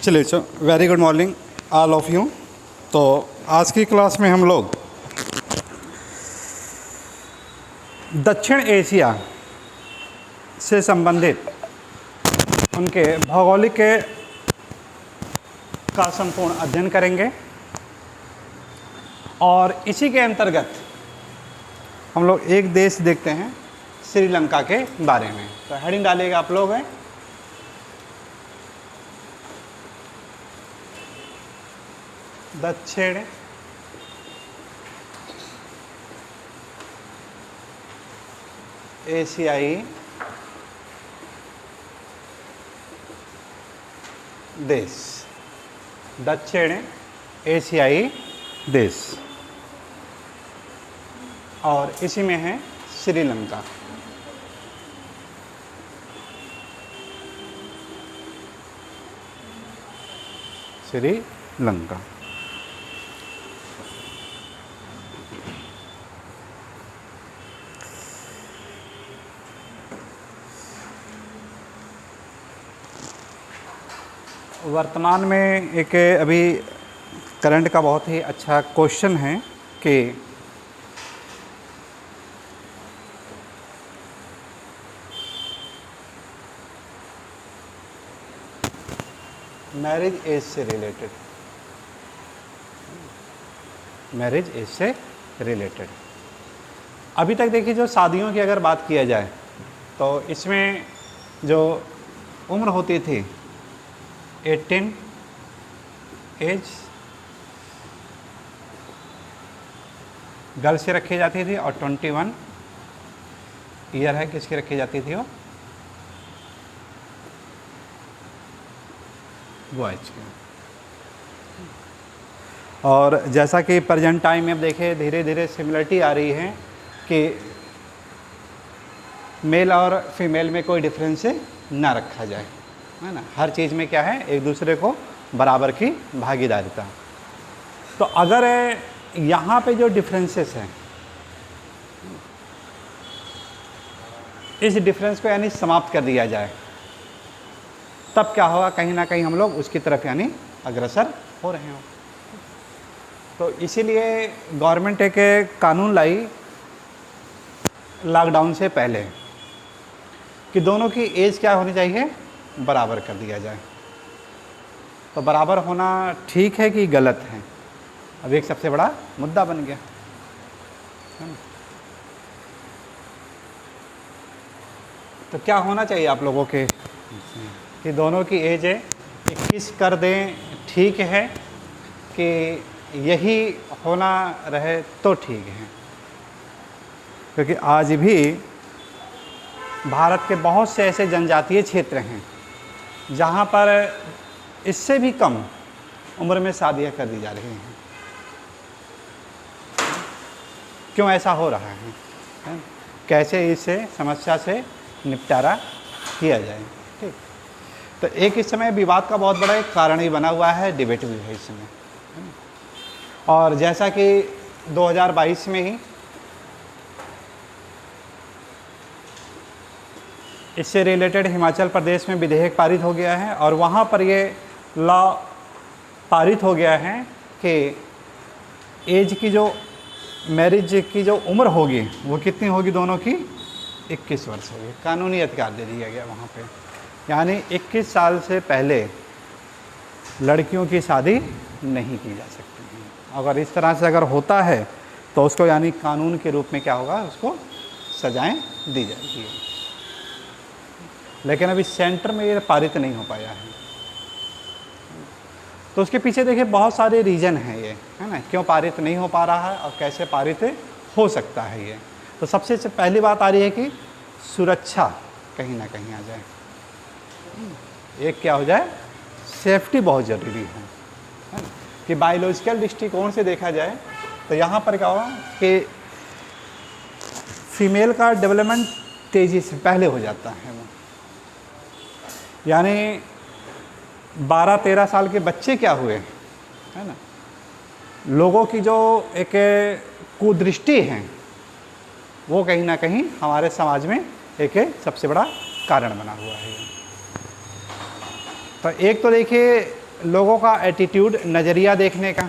चलिए very good morning all of you. तो आज की क्लास में हम लोग दक्षिण एशिया से संबंधित उनके भौगोलिक का संपूर्ण अध्ययन करेंगे और इसी के अंतर्गत हम लोग एक देश देखते हैं श्रीलंका के बारे में। तो हेडिंग डालिएगा आप लोग हैं दक्षिण एशियाई देश, दक्षिण एशियाई देश, और इसी में है श्रीलंका। श्रीलंका वर्तमान में एक अभी करंट का बहुत ही अच्छा क्वेश्चन है कि मैरिज एज से रिलेटेड, मैरिज एज से रिलेटेड अभी तक देखिए जो शादियों की अगर बात किया जाए तो इसमें जो उम्र होती थी 18 एज गर्ल्स से रखी जाती थी और 21 ईयर है किसकी रखी जाती थी, वो बॉयज की। और जैसा कि प्रेजेंट टाइम में अब देखें धीरे धीरे सिमिलरिटी आ रही है कि मेल और फीमेल में कोई डिफरेंस ना रखा जाए, है ना। हर चीज़ में क्या है, एक दूसरे को बराबर की भागीदारिता। तो अगर यहाँ पे जो डिफरेंसेस हैं इस डिफरेंस को यानी समाप्त कर दिया जाए तब क्या होगा, कहीं ना कहीं हम लोग उसकी तरफ यानी अग्रसर हो रहे हो। तो इसीलिए गवर्नमेंट एक कानून लाई लॉकडाउन से पहले कि दोनों की एज क्या होनी चाहिए, बराबर कर दिया जाए। तो बराबर होना ठीक है कि गलत है, अब एक सबसे बड़ा मुद्दा बन गया, है ना। तो क्या होना चाहिए आप लोगों के कि दोनों की एज 21 कर दें, ठीक है कि यही होना रहे तो ठीक है। क्योंकि आज भी भारत के बहुत से ऐसे जनजातीय क्षेत्र हैं जहाँ पर इससे भी कम उम्र में शादियाँ कर दी जा रही हैं। क्यों ऐसा हो रहा है, कैसे इस समस्या से निपटारा किया जाए, ठीक। तो एक इस समय विवाद का बहुत बड़ा एक कारण ही बना हुआ है, डिबेट भी है इस समय। और जैसा कि 2022 में ही इससे रिलेटेड हिमाचल प्रदेश में विधेयक पारित हो गया है और वहाँ पर ये लॉ पारित हो गया है कि एज की जो मैरिज की जो उम्र होगी वो कितनी होगी, दोनों की 21 वर्ष होगी। कानूनी अधिकार दे दिया गया वहाँ पे, यानी 21 साल से पहले लड़कियों की शादी नहीं की जा सकती है। अगर इस तरह से अगर होता है तो उसको यानी कानून के रूप में क्या होगा, उसको सजाएं दी जाएगी। लेकिन अभी सेंटर में ये पारित नहीं हो पाया है। तो उसके पीछे देखिए बहुत सारे रीज़न हैं ये, है ना, क्यों पारित नहीं हो पा रहा है और कैसे पारित हो सकता है ये। तो सबसे पहली बात आ रही है कि सुरक्षा कहीं ना कहीं आ जाए, एक क्या हो जाए, सेफ्टी बहुत ज़रूरी है ना। कि बायोलॉजिकल दृष्टिकोण से देखा जाए तो यहाँ पर क्या होगा कि फीमेल का डेवलपमेंट तेज़ी से पहले हो जाता है, वो यानी 12-13 साल के बच्चे क्या हुए, है ना। लोगों की जो एक कुदृष्टि है वो कहीं ना कहीं हमारे समाज में एक सबसे बड़ा कारण बना हुआ है। तो एक तो देखिए लोगों का एटीट्यूड, नज़रिया देखने का,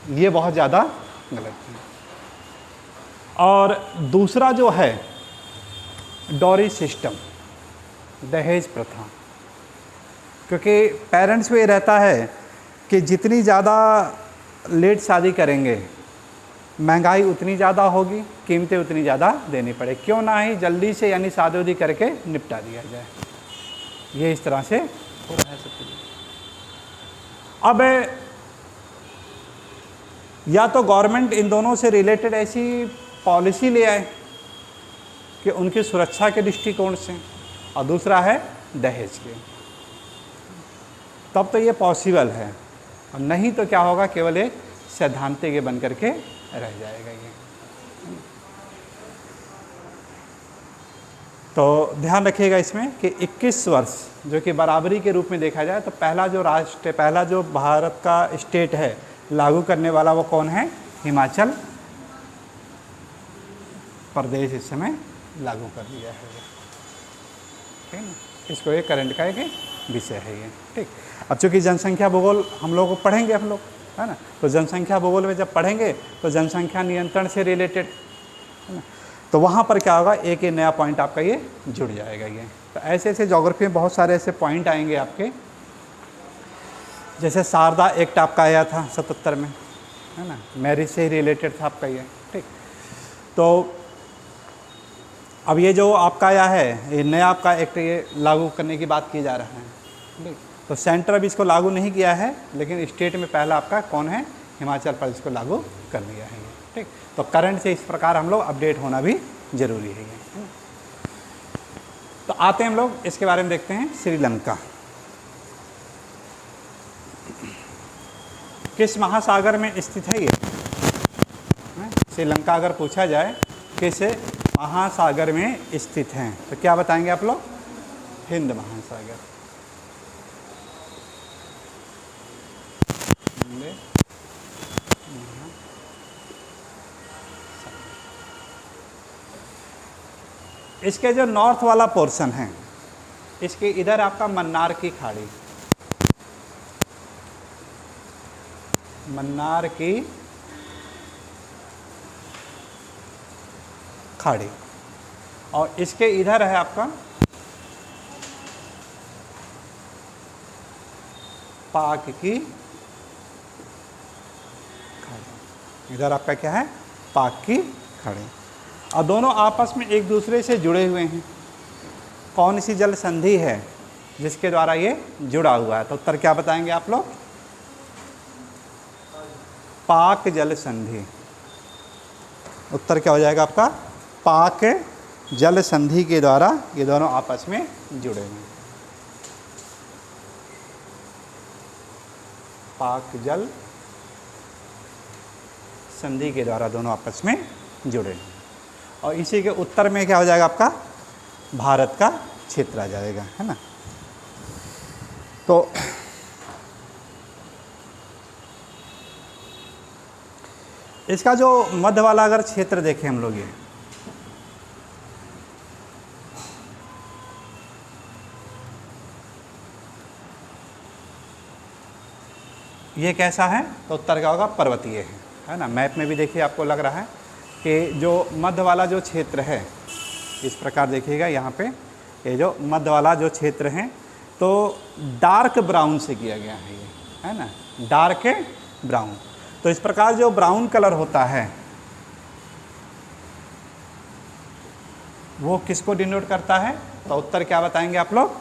ये बहुत ज़्यादा गलत है। और दूसरा जो है डॉरी सिस्टम, दहेज प्रथा, क्योंकि पेरेंट्स को ये रहता है कि जितनी ज़्यादा लेट शादी करेंगे महंगाई उतनी ज़्यादा होगी, कीमतें उतनी ज़्यादा देनी पड़े, क्यों ना ही जल्दी से यानी शादी वादी करके निपटा दिया जाए। ये इस तरह से हो रहा है सब कुछ। अब या तो गवर्नमेंट इन दोनों से रिलेटेड ऐसी पॉलिसी ले आए कि उनकी सुरक्षा के दृष्टिकोण से, और दूसरा है दहेज के, तब तो ये पॉसिबल है। और नहीं तो क्या होगा, केवल एक सैद्धांतिक बन करके रह जाएगा ये। तो ध्यान रखिएगा इसमें कि 21 वर्ष जो कि बराबरी के रूप में देखा जाए तो पहला जो राष्ट्र, पहला जो भारत का स्टेट है लागू करने वाला, वो कौन है? हिमाचल प्रदेश इस समय लागू कर दिया है, ठीक है। इसको ये करंट का एक विषय है ये, ठीक। अब चूँकि जनसंख्या भूगोल हम लोग पढ़ेंगे, हम लोग, है ना, तो जनसंख्या भूगोल में जब पढ़ेंगे तो जनसंख्या नियंत्रण से रिलेटेड, है ना, तो वहाँ पर क्या होगा, एक ये नया पॉइंट आपका ये जुड़ जाएगा ये। तो ऐसे ऐसे ज्योग्राफी में बहुत सारे ऐसे पॉइंट आएंगे आपके, जैसे शारदा एक्ट आपका आया था 77 में, है ना, मैरिज से ही रिलेटेड था आपका ये, ठीक। तो अब ये जो आपका आया है, ये नया आपका एक्ट ये लागू करने की बात की जा रहा है, ठीक। तो सेंटर अभी इसको लागू नहीं किया है, लेकिन स्टेट में पहला आपका कौन है? हिमाचल प्रदेश को लागू कर लिया है ये, ठीक। तो करंट से इस प्रकार हम लोग अपडेट होना भी जरूरी है ये। तो आते हैं हम लोग इसके बारे में देखते हैं। श्रीलंका किस महासागर में स्थित है ये? श्रीलंका अगर पूछा जाए किस महासागर में स्थित हैं तो क्या बताएंगे आप लोग? हिंद महासागर। इसके जो नॉर्थ वाला पोर्शन है, इसके इधर आपका मन्नार की खाड़ी, मन्नार की खाड़ी, और इसके इधर है आपका पाक की खाड़ी। इधर आपका क्या है? पाक की खाड़ी। और दोनों आपस में एक दूसरे से जुड़े हुए हैं। कौन सी जल संधि है जिसके द्वारा ये जुड़ा हुआ है? तो उत्तर क्या बताएंगे आप लोग? पाक जल संधि। उत्तर क्या हो जाएगा आपका? पाक जल संधि के द्वारा ये दोनों आपस में जुड़े हैं। पाक जल संधि के द्वारा दोनों आपस में जुड़े हैं। और इसी के उत्तर में क्या हो जाएगा आपका? भारत का क्षेत्र आ जाएगा, है ना। तो इसका जो मध्य वाला अगर क्षेत्र देखें हम लोग, ये कैसा है? तो उत्तर क्या होगा? पर्वतीय है ना। मैप में भी देखिए आपको लग रहा है कि जो मध्य वाला जो क्षेत्र है, इस प्रकार देखिएगा यहाँ पे, ये जो मध्य वाला जो क्षेत्र है तो डार्क ब्राउन से किया गया है ये, है ना, डार्क ब्राउन। तो इस प्रकार जो ब्राउन कलर होता है वो किसको डिनोट करता है? तो उत्तर क्या बताएंगे आप लोग?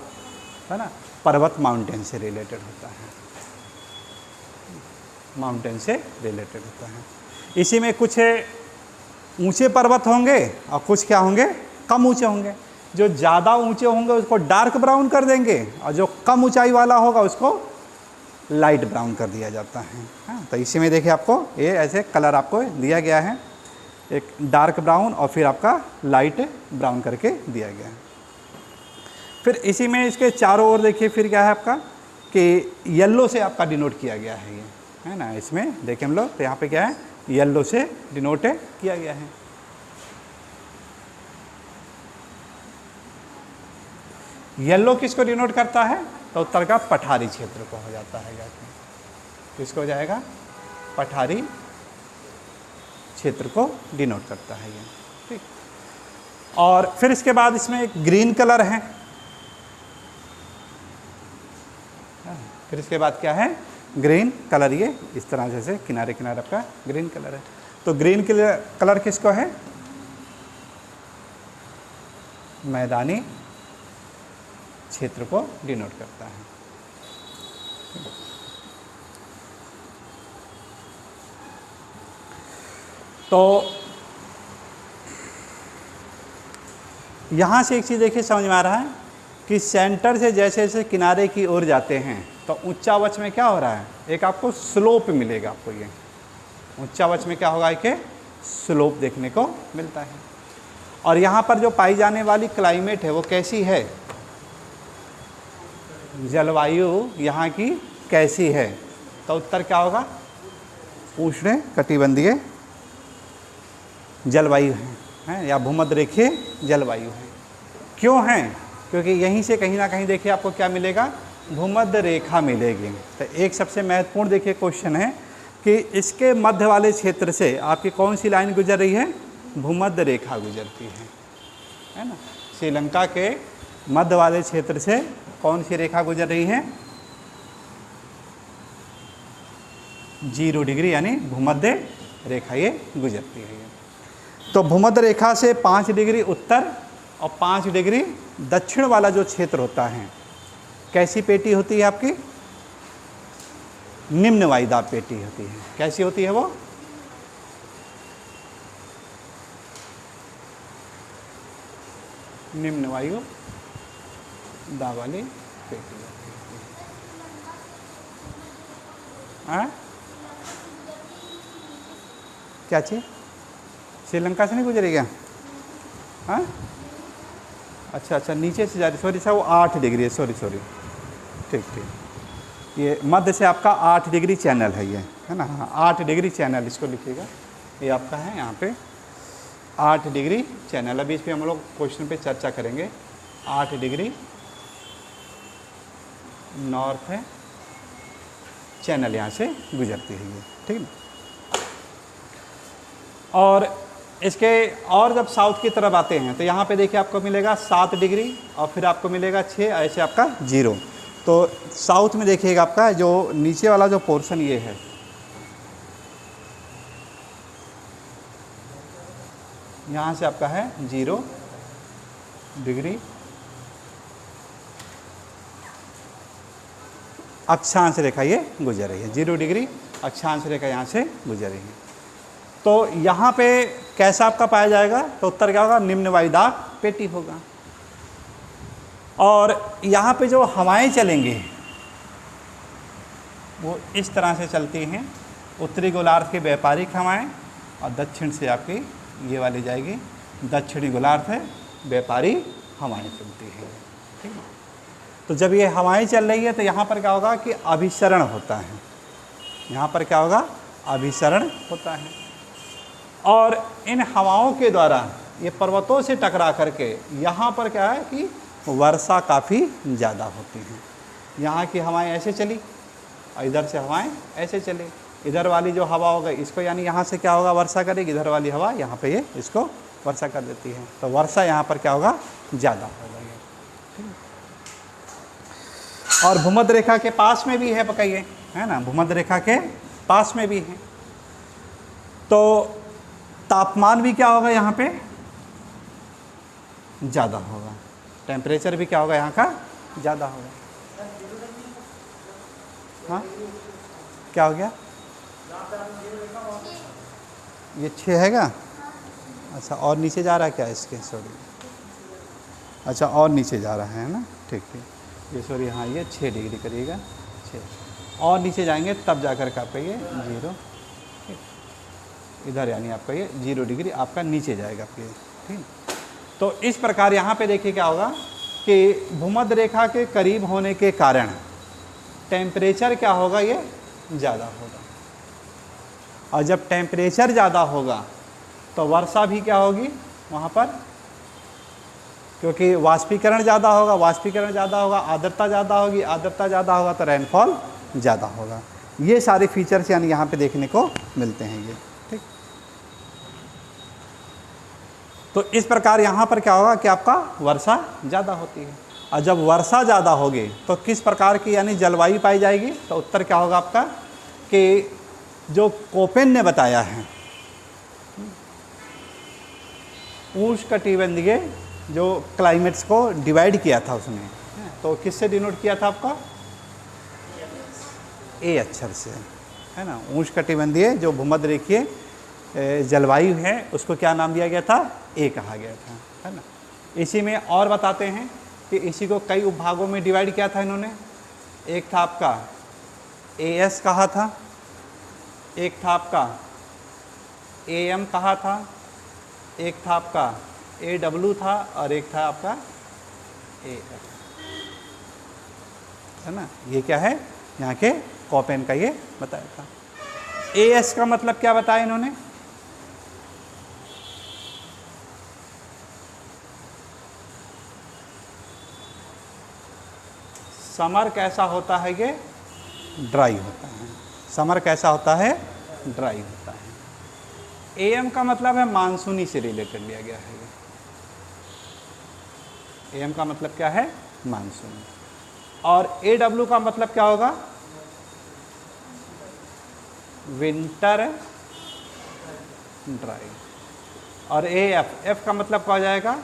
है ना, पर्वत, माउंटेन से रिलेटेड होता है, माउंटेन से रिलेटेड होता है। इसी में कुछ ऊंचे पर्वत होंगे और कुछ क्या होंगे? कम ऊंचे होंगे। जो ज़्यादा ऊंचे होंगे उसको डार्क ब्राउन कर देंगे और जो कम ऊंचाई वाला होगा उसको लाइट ब्राउन कर दिया जाता है। हाँ, तो इसी में देखिए आपको ये ऐसे कलर आपको दिया गया है, एक डार्क ब्राउन और फिर आपका लाइट ब्राउन करके दिया गया है। फिर इसी में इसके चारों ओर देखिए फिर क्या है आपका कि येलो से आपका डिनोट किया गया है ये, है ना। इसमें देखिए हम लोग तो यहाँ पे क्या है? येलो से डिनोट किया गया है। येलो किसको डिनोट करता है? तो उत्तर का पठारी क्षेत्र को हो जाता है। किसको हो जाएगा? पठारी क्षेत्र को डिनोट करता है ये, ठीक। और फिर इसके बाद इसमें एक ग्रीन कलर है। फिर इसके बाद क्या है? Green colour. ये इस तरह से किनारे किनारे आपका ग्रीन कलर है। तो ग्रीन कलर किसको है? मैदानी क्षेत्र को डिनोट करता है। तो यहाँ से एक चीज़ देखिए समझ में आ रहा है कि सेंटर से जैसे जैसे किनारे की ओर जाते हैं तो ऊंचावच में क्या हो रहा है? एक आपको स्लोप मिलेगा। आपको ये ऊंचावच में क्या होगा? एक स्लोप देखने को मिलता है। और यहाँ पर जो पाई जाने वाली क्लाइमेट है वो कैसी है? जलवायु यहाँ की कैसी है? तो उत्तर क्या होगा? उष्ण कटिबंधीय जलवायु है या भूमध्य रेखीय जलवायु है। क्यों है? क्योंकि यहीं से कहीं ना कहीं देखिए आपको क्या मिलेगा? भूमध्य रेखा मिलेगी। तो एक सबसे महत्वपूर्ण देखिए क्वेश्चन है कि इसके मध्य वाले क्षेत्र से आपकी कौन सी लाइन गुजर रही है? भूमध्य रेखा गुजरती है ना। श्रीलंका के मध्य वाले क्षेत्र से कौन सी रेखा गुजर रही है? 0 डिग्री यानी भूमध्य रेखा ये गुजरती है। तो भूमध्य रेखा से 5 डिग्री उत्तर और 5 डिग्री दक्षिण वाला जो क्षेत्र होता है, कैसी पेटी होती है आपकी? निम्न वायुदाब पेटी होती है। कैसी होती है वो? निम्न वायु दाब वाली पेटी होती है। क्या चीज? श्रीलंका से नहीं गुजरी क्या? हाँ, अच्छा, नीचे से जा रही। सॉरी साहब, वो 8 डिग्री है। सॉरी ठीक। ये मध्य से आपका 8 डिग्री चैनल है ये, है ना। हाँ, 8 डिग्री चैनल इसको लिखिएगा। ये आपका है यहाँ पे 8 डिग्री चैनल। अभी इस पर हम लोग क्वेश्चन पे चर्चा करेंगे। 8 डिग्री नॉर्थ है चैनल यहाँ से गुजरती है ये, ठीक है। और इसके और जब साउथ की तरफ आते हैं तो यहाँ पे देखिए आपको मिलेगा 7 डिग्री और फिर आपको मिलेगा 6, ऐसे आपका 0। तो साउथ में देखिएगा आपका जो नीचे वाला जो पोर्शन ये है, यहाँ से आपका है 0 डिग्री अक्षांश रेखा ये गुजर रही है। 0 डिग्री अक्षांश रेखा यहाँ से गुजर रही है। तो यहाँ पे कैसा आपका पाया जाएगा? तो उत्तर क्या होगा? निम्न वायुदाब पेटी होगा। और यहाँ पे जो हवाएं चलेंगी वो इस तरह से चलती हैं। उत्तरी गोलार्ध की व्यापारिक हवाएं और दक्षिण से आपकी ये वाली जाएगी दक्षिणी गोलार्ध है व्यापारी हवाएं चलती हैं, ठीक है। तो जब ये हवाएं चल रही है तो यहाँ पर क्या होगा कि अभिसरण होता है। यहाँ पर क्या होगा? अभिसरण होता है। और इन हवाओं के द्वारा ये पर्वतों से टकरा करके यहाँ पर क्या है कि वर्षा काफ़ी ज़्यादा होती है। यहाँ की हवाएं ऐसे चली और इधर से हवाएं ऐसे चली। इधर वाली जो हवा होगा इसको यानी यहाँ से क्या होगा? वर्षा करेगी। इधर वाली हवा यहाँ पे ये इसको वर्षा कर देती है। तो वर्षा यहाँ पर क्या होगा? ज़्यादा होगा ये, ठीक है। और भूमध्य रेखा के पास में भी है पकाइए, है ना। भूमध्य रेखा के पास में भी है। तो तापमान भी क्या होगा? यहाँ पे ज़्यादा होगा। टेम्परेचर भी क्या होगा? यहाँ का ज़्यादा होगा। हाँ, क्या हो गया? ये 6 है क्या? अच्छा, और नीचे जा रहा है क्या इसके? सॉरी, अच्छा, और नीचे जा रहा है ना, ठीक। ये सॉरी, हाँ, ये 6 डिग्री करिएगा। 6 और नीचे जाएंगे तब जाकर के आपका ये 0 इधर यानी आपका ये 0 डिग्री आपका नीचे जाएगा आपके, ठीक। तो इस प्रकार यहाँ पे देखिए क्या होगा कि भूमध्य रेखा के करीब होने के कारण टेम्परेचर क्या होगा? ये ज़्यादा होगा। और जब टेम्परेचर ज़्यादा होगा तो वर्षा भी क्या होगी? वहाँ पर क्योंकि वाष्पीकरण ज़्यादा होगा, वाष्पीकरण ज़्यादा होगा, आर्द्रता ज़्यादा होगी, आर्द्रता ज़्यादा होगा तो रेनफॉल ज़्यादा होगा। ये सारे फीचर्स यानी यहाँ पे देखने को मिलते हैं ये, ठीक। तो इस प्रकार यहाँ पर क्या होगा कि आपका वर्षा ज़्यादा होती है, और जब वर्षा ज़्यादा होगी तो किस प्रकार की यानी जलवायु पाई जाएगी, तो उत्तर क्या होगा आपका कि जो कोपेन ने बताया है, उष्णकटिबंधीय जो क्लाइमेट्स को डिवाइड किया था उसने, तो किससे डिनोट किया था आपका, ए अक्षर से, है ना। उष्णकटिबंधीय जो भूमध्य रेखीय जलवायु है उसको क्या नाम दिया गया था, ए कहा गया था, है ना। इसी में और बताते हैं कि इसी को कई उपभागों में डिवाइड किया था इन्होंने। एक था आपका एएस कहा था, एक था आपका एएम कहा था, एक था आपका AW था, और एक था आपका AF, है ना। ये क्या है, यहाँ के कोपेन का ये बताया था। AS का मतलब क्या बताया इन्होंने, समर कैसा होता है, ये ड्राई होता है। समर कैसा होता है, ड्राई होता है। AM का मतलब है मानसूनी से रिलेटेड लिया गया है। AM का मतलब क्या है, मानसून। और AW का मतलब क्या होगा, विंटर ड्राई। और AF का मतलब क्या हो जाएगा,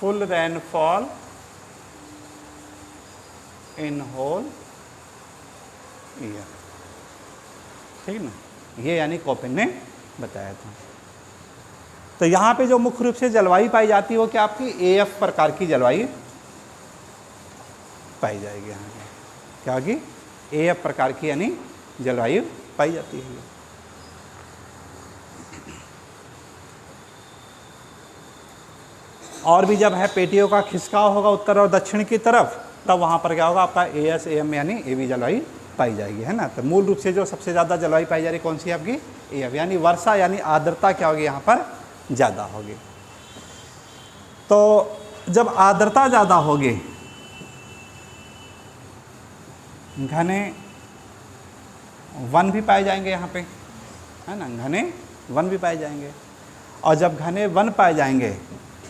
full rainfall in whole year, ठीक ना। ये यानी कोपेन ने बताया था। तो यहाँ पे जो मुख्य रूप से जलवायु पाई जाती है वो क्या आपकी AF प्रकार की जलवायु पाई जाएगी। यहाँ पे क्या होगी, AF प्रकार की यानी जलवायु पाई जाती है। और भी जब है पेटियों का खिसकाव होगा उत्तर और दक्षिण की तरफ, तब वहाँ पर क्या होगा आपका AS AM यानी AB जलवायु पाई जाएगी, है ना। तो मूल रूप से जो सबसे ज़्यादा जलवायु पाई जा रही कौन सी है आपकी, AF, यानी वर्षा यानी आर्द्रता क्या होगी यहाँ पर ज़्यादा होगी। तो जब आर्द्रता ज़्यादा होगी, घने वन भी पाए जाएंगे यहाँ पे, है ना, घने वन भी पाए जाएंगे। और जब घने वन पाए जाएंगे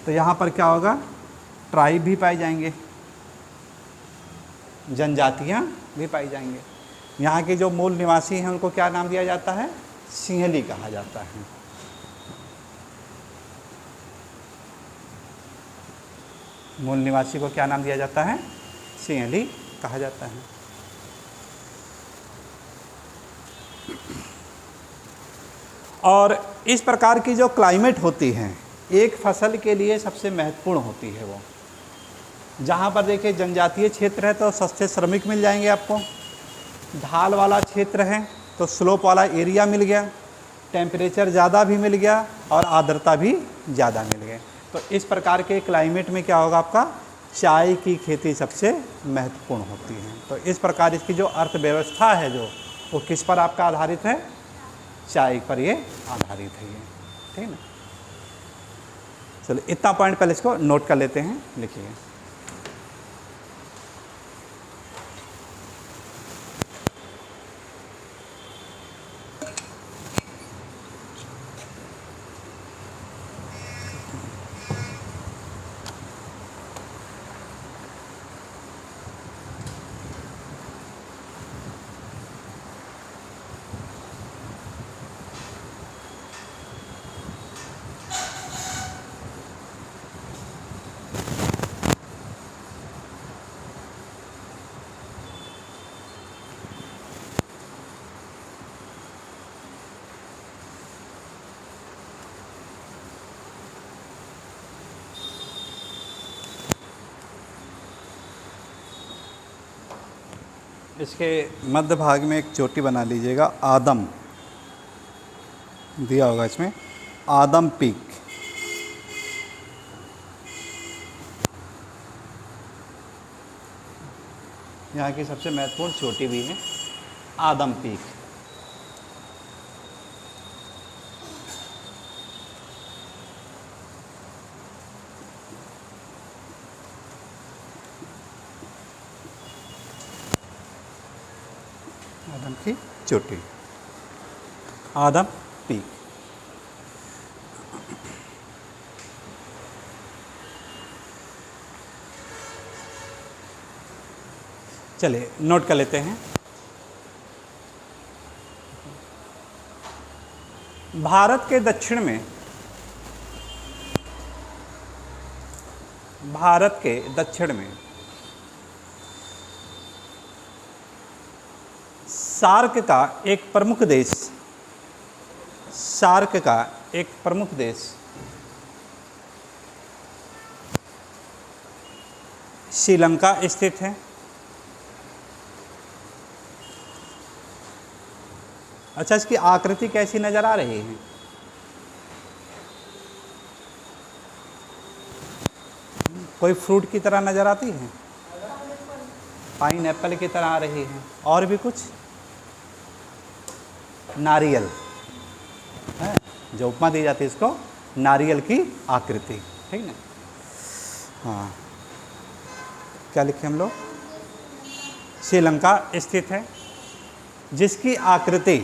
तो यहाँ पर क्या होगा, ट्राइब भी पाए जाएंगे, जनजातियाँ भी पाई जाएंगे। यहाँ के जो मूल निवासी हैं उनको क्या नाम दिया जाता है, सिंहली कहा जाता है। मूल निवासी को क्या नाम दिया जाता है, सिंहली कहा जाता है। और इस प्रकार की जो क्लाइमेट होती है एक फसल के लिए सबसे महत्वपूर्ण होती है वो। जहाँ पर देखिए जनजातीय क्षेत्र है तो सस्ते श्रमिक मिल जाएंगे आपको, ढाल वाला क्षेत्र है तो स्लोप वाला एरिया मिल गया, टेम्परेचर ज़्यादा भी मिल गया और आर्द्रता भी ज़्यादा मिल गए। तो इस प्रकार के क्लाइमेट में क्या होगा आपका, चाय की खेती सबसे महत्वपूर्ण होती है। तो इस प्रकार इसकी जो अर्थव्यवस्था है जो वो किस पर आपका आधारित है, चाय पर ये आधारित है ये, ठीक ना। चलो इतना पॉइंट पहले इसको नोट कर लेते हैं, लिखिए। इसके मध्य भाग में एक चोटी बना लीजिएगा, आदम दिया होगा इसमें, आदम पीक। यहाँ की सबसे महत्वपूर्ण चोटी भी है आदम पीक। चोटी, आदम पीक। चलिए नोट कर लेते हैं। भारत के दक्षिण में, भारत के दक्षिण में सार्क का एक प्रमुख देश, सार्क का एक प्रमुख देश श्रीलंका स्थित है। अच्छा, इसकी आकृति कैसी नजर आ रही है? कोई फ्रूट की तरह नजर आती है? पाइन एप्पल की तरह आ रही है। और भी कुछ? नारियल है, जो उपमा दी जाती है इसको, नारियल की आकृति, ठीक ना? हाँ, क्या लिखे हम लोग? श्रीलंका स्थित है, जिसकी आकृति,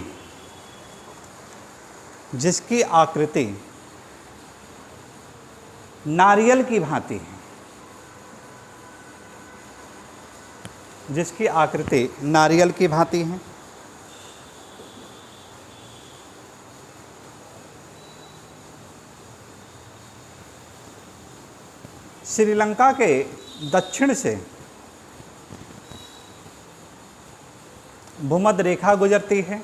जिसकी आकृति नारियल की भांति है, जिसकी आकृति नारियल की भांति है। श्रीलंका के दक्षिण से भूमध्य रेखा गुजरती है,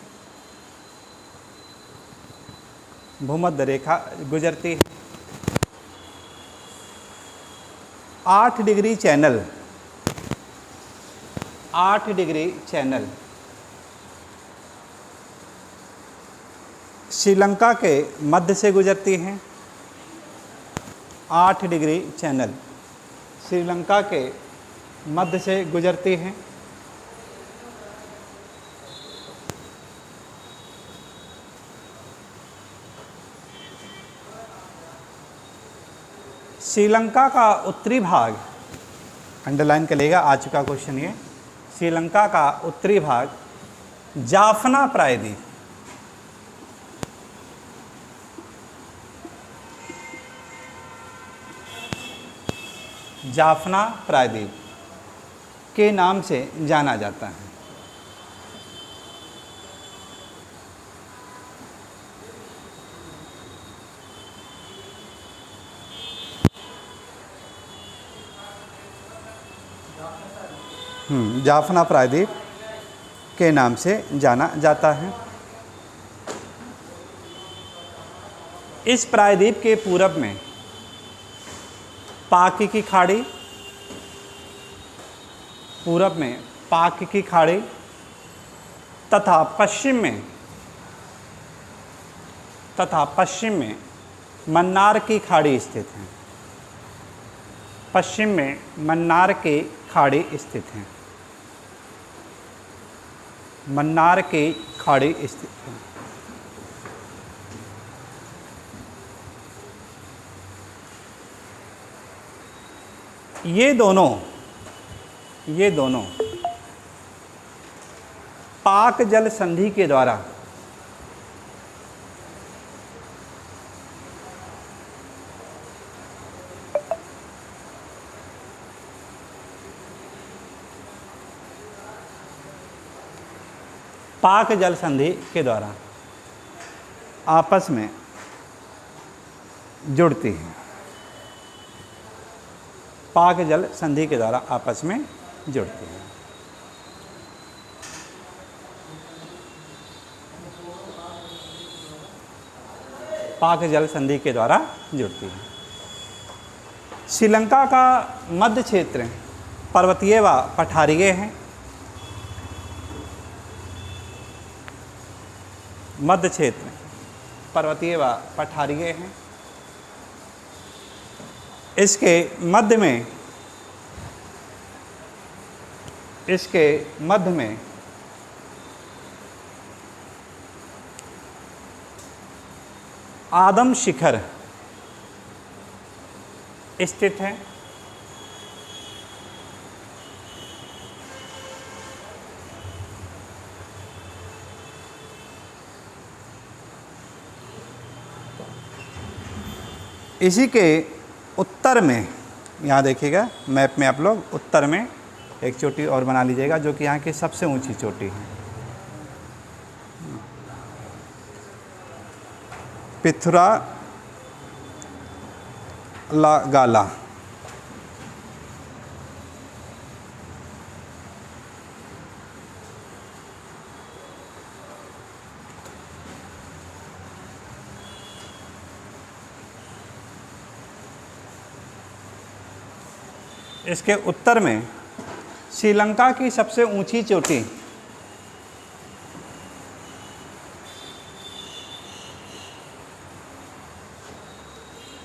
भूमध्य रेखा गुजरती है। 8 degree channel, 8 degree channel Sri Lanka के मध्य से गुजरती हैं। 8 डिग्री चैनल श्रीलंका के मध्य से गुजरती हैं। श्रीलंका का उत्तरी भाग, अंडरलाइन करेगा, आ चुका क्वेश्चन ये। श्रीलंका का उत्तरी भाग जाफना प्रायद्वीप, जाफना प्रायद्वीप के नाम से जाना जाता है। जाफना प्रायद्वीप के नाम से जाना जाता है। इस प्रायद्वीप के पूरब में पाक की खाड़ी, पूरब में पाक की खाड़ी तथा पश्चिम में मन्नार की खाड़ी स्थित है। पश्चिम में मन्नार की खाड़ी स्थित है, मन्नार की खाड़ी स्थित है। ये दोनों पाक जल संधि के द्वारा पाक जल संधि के द्वारा आपस में जुड़ती हैं। पाक जल संधि के द्वारा आपस में जुड़ती हैं। पाक जल संधि के द्वारा जुड़ती है। श्रीलंका का मध्य क्षेत्र पर्वतीय व पठारीय है। मध्य क्षेत्र पर्वतीय व पठारीय है। इसके मध्य में आदम शिखर स्थित है। इसी के उत्तर में, यहाँ देखिएगा मैप में आप लोग, उत्तर में एक चोटी और बना लीजिएगा जो कि यहाँ की सबसे ऊंची चोटी है, पिथुरा ला गाला। इसके उत्तर में श्रीलंका की सबसे ऊंची चोटी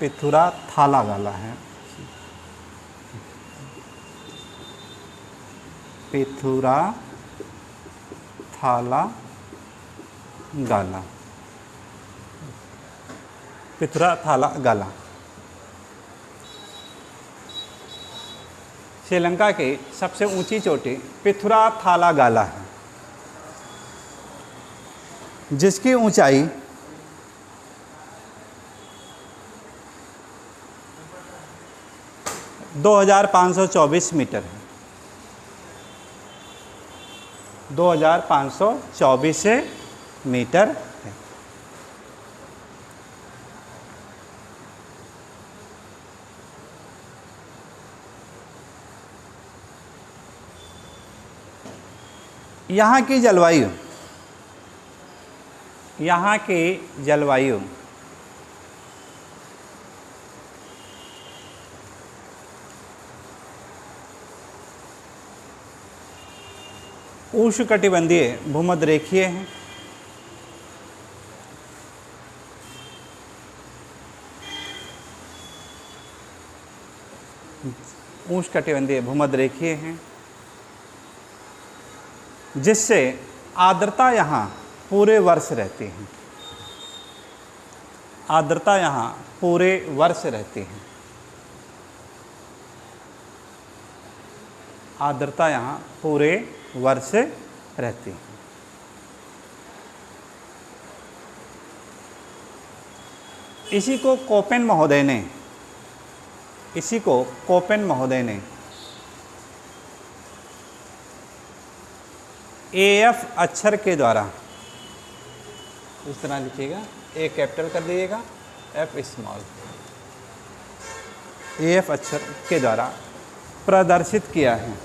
पिथुरा थाला गाला है, पिथुरा थाला गाला, पिथुरा थाला गाला। श्रीलंका की सबसे ऊंची चोटी पिथुरा थाला गाला है, जिसकी ऊंचाई 2524 मीटर है, 2524 मीटर है। यहाँ की जलवायु, यहाँ की जलवायु उष्णकटिबंधीय भूमध्यरेखीय है। उष्णकटिबंधीय भूमध्यरेखीय हैं, जिससे आर्द्रता यहाँ पूरे वर्ष रहती है, आर्द्रता यहाँ पूरे वर्ष रहती है, आर्द्रता यहाँ पूरे वर्ष रहती है। इसी को कोपेन महोदय ने, इसी को कोपेन महोदय ने AF अक्षर के द्वारा, इस तरह लिखिएगा, A कैपिटल कर दीजिएगा, F स्मॉल, AF अक्षर के द्वारा प्रदर्शित किया है।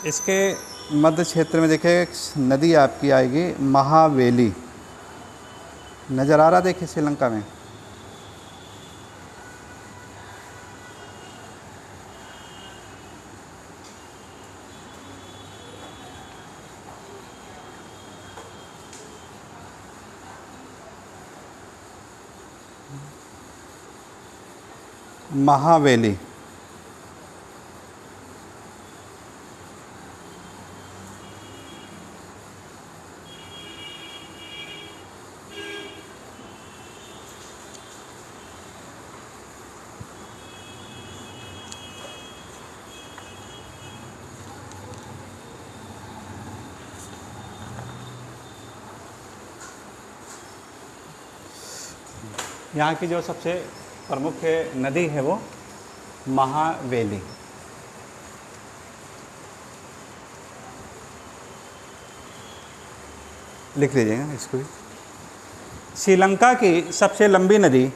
इसके मध्य क्षेत्र में देखिए नदी आपकी आएगी महावेली, नज़र आ रहा देखिए श्रीलंका में। महावेली यहाँ की जो सबसे प्रमुख नदी है वो महावेली। लिख लीजिएगा इसको भी। श्रीलंका की सबसे लंबी नदी,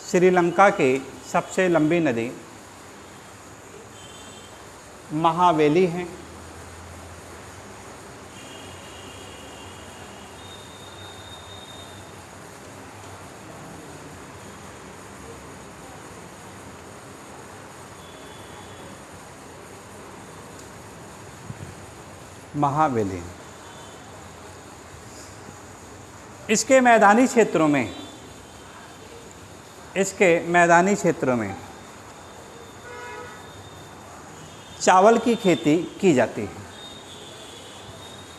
श्रीलंका की सबसे लंबी नदी महावेली है। महावेली इसके मैदानी क्षेत्रों में, इसके मैदानी क्षेत्रों में चावल की खेती की जाती है,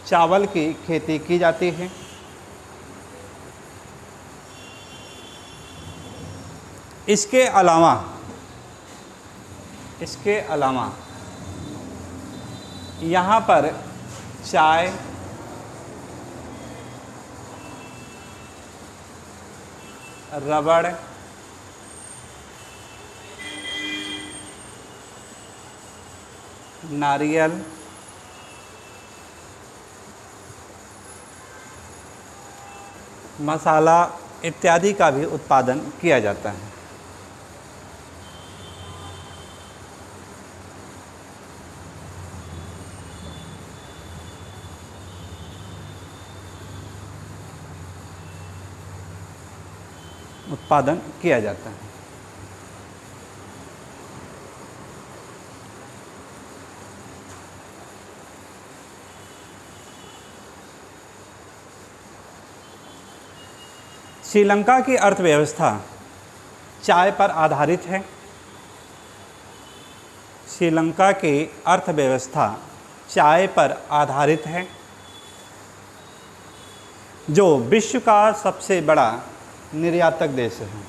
चावल की खेती की जाती है। इसके अलावा यहाँ पर चाय, रबड़, नारियल, मसाला इत्यादि का भी उत्पादन किया जाता है। उत्पादन किया जाता है। श्रीलंका की अर्थव्यवस्था चाय पर आधारित है। श्रीलंका की अर्थव्यवस्था चाय पर आधारित है, जो विश्व का सबसे बड़ा निर्यातक देश है।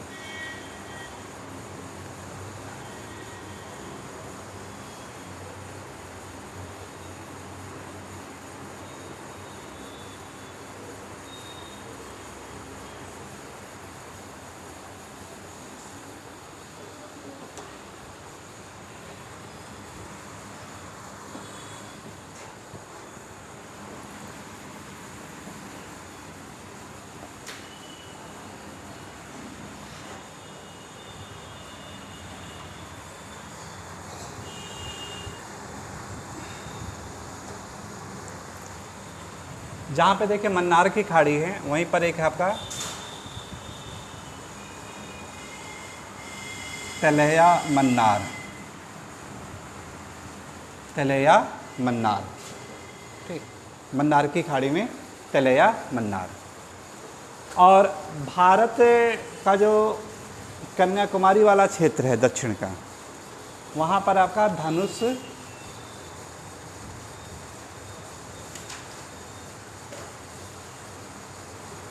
जहाँ पे देखिए मन्नार की खाड़ी है, वहीं पर एक है आपका तलैया मन्नार, तलैया मन्नार, ठीक, मन्नार की खाड़ी में तलैया मन्नार। और भारत का जो कन्याकुमारी वाला क्षेत्र है दक्षिण का, वहाँ पर आपका धनुष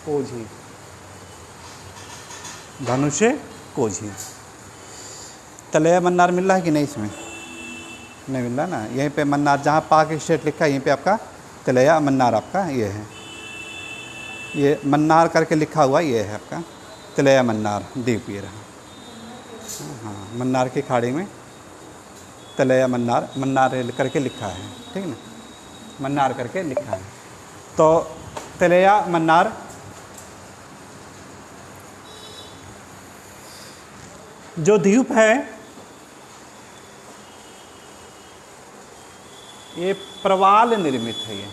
कोझी, धनुष कोझी। तलैया मन्नार मिल रहा है कि नहीं? इसमें नहीं मिल रहा ना। यहीं पे मन्नार, जहाँ पाक स्टेट लिखा है, यहीं पे आपका तलैया मन्नार आपका ये है, ये मन्नार करके लिखा हुआ ये है आपका तलैया मन्नार द्वीप, ये रहा। हाँ, मन्नार की खाड़ी में तलैया मन्नार, मन्नार करके लिखा है, ठीक ना, मन्नार करके लिखा है। तो तलैया मन्नार जो द्वीप है, ये प्रवाल निर्मित है। ये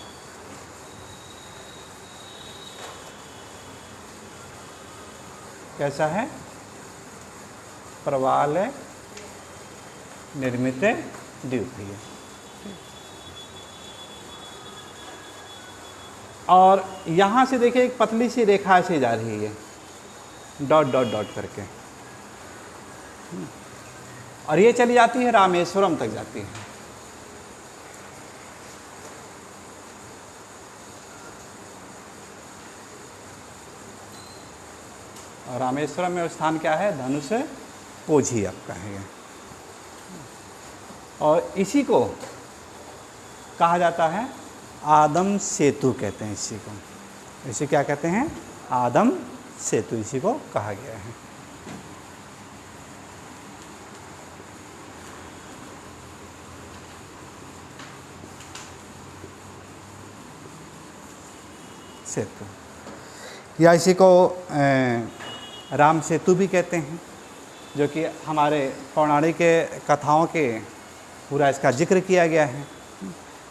कैसा है? प्रवाल निर्मित द्वीप है ये। और यहाँ से देखिए एक पतली सी रेखा से जा रही है, डॉट डॉट डॉट करके, और ये चली जाती है रामेश्वरम तक जाती है। और रामेश्वरम में स्थान क्या है? धनुष कोझी आपका है। और इसी को कहा जाता है आदम सेतु कहते हैं इसी को। इसे क्या कहते हैं? आदम सेतु इसी को कहा गया है। सेतु, या इसी को राम सेतु भी कहते हैं, जो कि हमारे पौराणिक कथाओं के पूरा इसका जिक्र किया गया है।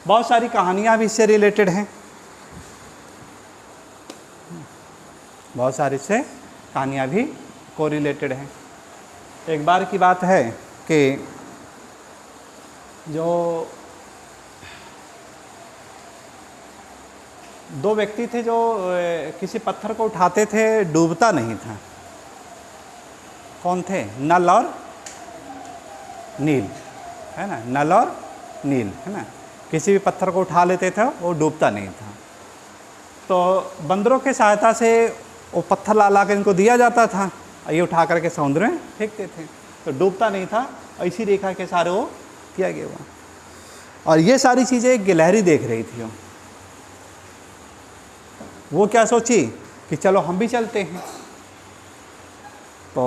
बहुत सारी कहानियाँ भी इससे रिलेटेड हैं, बहुत सारी इससे कहानियाँ भी को रिलेटेड हैं। एक बार की बात है कि जो दो व्यक्ति थे जो किसी पत्थर को उठाते थे, डूबता नहीं था। कौन थे? नल और नील, है ना, नल और नील, है ना। किसी भी पत्थर को उठा लेते थे, वो डूबता नहीं था। तो बंदरों की सहायता से वो पत्थर ला ला कर इनको दिया जाता था, ये उठा करके समुद्र में फेंकते थे, तो डूबता नहीं था। इसी रेखा के सारे वो किया गया हुआ। और ये सारी चीज़ें गिलहरी देख रही थी। वो क्या सोची कि चलो हम भी चलते हैं। तो